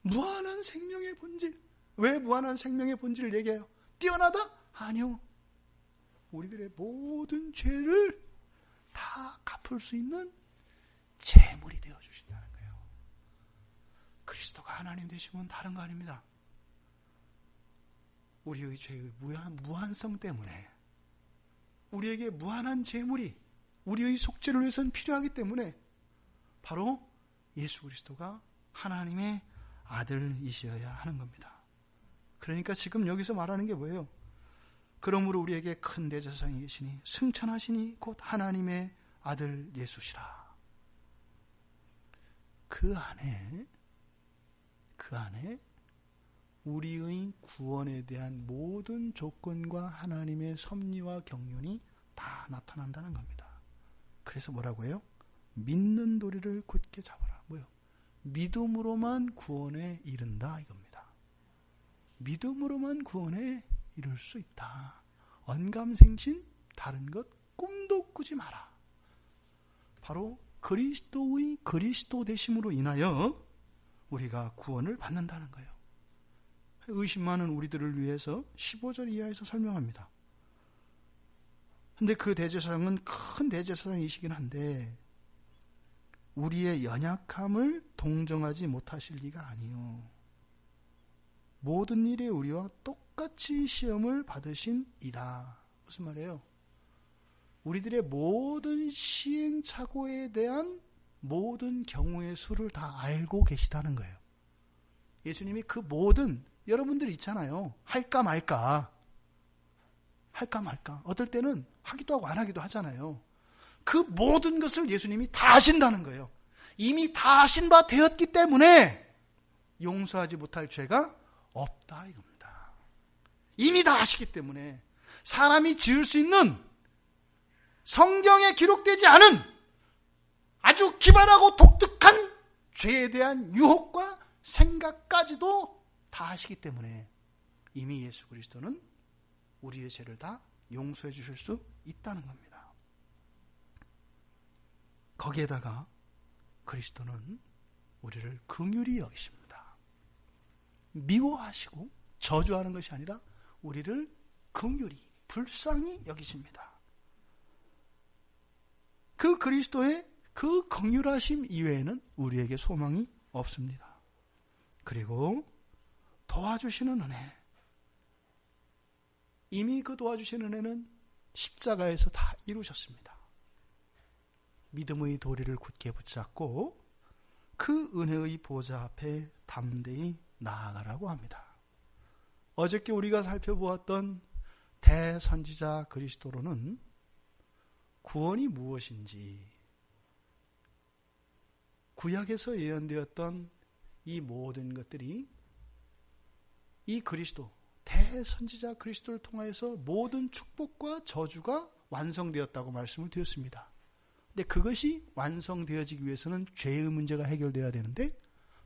무한한 생명의 본질. 왜 무한한 생명의 본질을 얘기해요? 뛰어나다? 아니요. 우리들의 모든 죄를 다 갚을 수 있는 재물이 되어주신다는 거예요. 그리스도가 하나님 되시면 다른 거 아닙니다. 우리의 죄의 무한성 때문에 우리에게 무한한 재물이 우리의 속죄를 위해서는 필요하기 때문에 바로 예수 그리스도가 하나님의 아들이셔야 하는 겁니다. 그러니까 지금 여기서 말하는 게 뭐예요? 그러므로 우리에게 큰 대제사장이 계시니 승천하시니 곧 하나님의 아들 예수시라. 그 안에 우리의 구원에 대한 모든 조건과 하나님의 섭리와 경륜이 다 나타난다는 겁니다. 그래서 뭐라고 해요? 믿는 도리를 굳게 잡아라. 뭐요? 믿음으로만 구원에 이른다 이겁니다. 믿음으로만 구원에 이룰 수 있다. 언감생신 다른 것 꿈도 꾸지 마라. 바로 그리스도의 그리스도 되심으로 인하여 우리가 구원을 받는다는 거예요. 의심 많은 우리들을 위해서 15절 이하에서 설명합니다. 근데 그 대제사장은 큰 대제사장이시긴 한데 우리의 연약함을 동정하지 못하실 리가 아니요. 모든 일에 우리와 똑같이 시험을 받으신 이다. 무슨 말이에요? 우리들의 모든 시행착오에 대한 모든 경우의 수를 다 알고 계시다는 거예요. 예수님이 그 모든 여러분들 있잖아요. 할까 말까. 어떨 때는 하기도 하고 안 하기도 하잖아요. 그 모든 것을 예수님이 다 아신다는 거예요. 이미 다 아신 바 되었기 때문에 용서하지 못할 죄가 없다 이겁니다. 이미 다 아시기 때문에 사람이 지을 수 있는 성경에 기록되지 않은 아주 기발하고 독특한 죄에 대한 유혹과 생각까지도 다 아시기 때문에 이미 예수 그리스도는 우리의 죄를 다 용서해 주실 수 있다는 겁니다. 거기에다가 그리스도는 우리를 긍휼히 여기십니다. 미워하시고 저주하는 것이 아니라 우리를 긍휼히 불쌍히 여기십니다. 그 그리스도의 그 긍휼하심 이외에는 우리에게 소망이 없습니다. 그리고 도와주시는 은혜, 이미 그 도와주시는 은혜는 십자가에서 다 이루셨습니다. 믿음의 도리를 굳게 붙잡고 그 은혜의 보좌 앞에 담대히 나아가라고 합니다. 어저께 우리가 살펴보았던 대선지자 그리스도로는 구원이 무엇인지, 구약에서 예언되었던 이 모든 것들이 이 그리스도, 대선지자 그리스도를 통하여서 모든 축복과 저주가 완성되었다고 말씀을 드렸습니다. 근데 그것이 완성되어지기 위해서는 죄의 문제가 해결되어야 되는데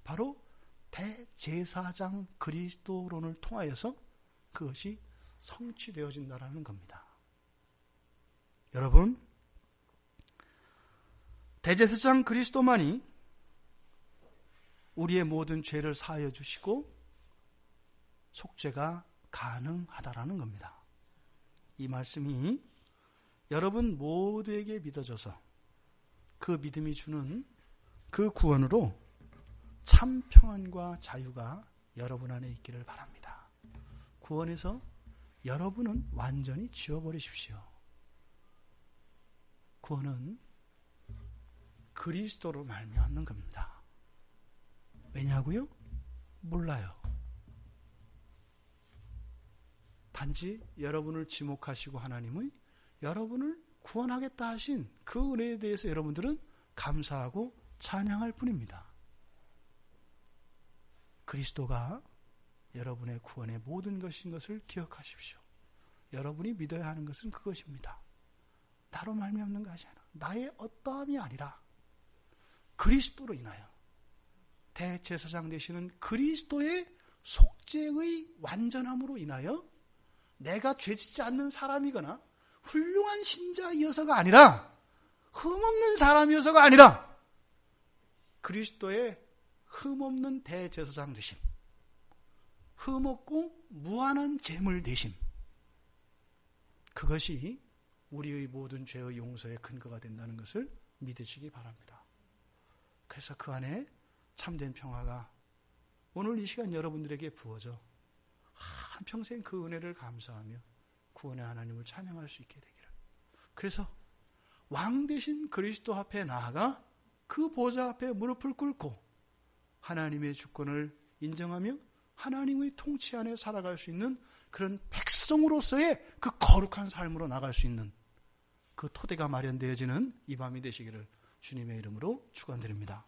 바로 대제사장 그리스도론을 통하여서 그것이 성취되어진다라는 겁니다. 여러분, 대제사장 그리스도만이 우리의 모든 죄를 사하여 주시고 속죄가 가능하다라는 겁니다. 이 말씀이 여러분 모두에게 믿어져서 그 믿음이 주는 그 구원으로 참 평안과 자유가 여러분 안에 있기를 바랍니다. 구원에서 여러분은 완전히 지워버리십시오. 구원은 그리스도로 말미암는 겁니다. 왜냐고요? 몰라요. 단지 여러분을 지목하시고 하나님의 여러분을 구원하겠다 하신 그 은혜에 대해서 여러분들은 감사하고 찬양할 뿐입니다. 그리스도가 여러분의 구원의 모든 것인 것을 기억하십시오. 여러분이 믿어야 하는 것은 그것입니다. 나로 말미암는 것이 아니라 나의 어떠함이 아니라 그리스도로 인하여 대제사장 되시는 그리스도의 속죄의 완전함으로 인하여 내가 죄짓지 않는 사람이거나 훌륭한 신자이어서가 아니라 흠없는 사람이어서가 아니라 그리스도의 흠없는 대제사장 되심, 흠없고 무한한 제물 되심, 그것이 우리의 모든 죄의 용서의 근거가 된다는 것을 믿으시기 바랍니다. 그래서 그 안에 참된 평화가 오늘 이 시간 여러분들에게 부어져 한평생 그 은혜를 감사하며 구원의 하나님을 찬양할 수 있게 되기를. 그래서 왕 되신 그리스도 앞에 나아가 그 보좌 앞에 무릎을 꿇고 하나님의 주권을 인정하며 하나님의 통치 안에 살아갈 수 있는 그런 백성으로서의 그 거룩한 삶으로 나갈 수 있는 그 토대가 마련되어지는 이 밤이 되시기를 주님의 이름으로 축원드립니다.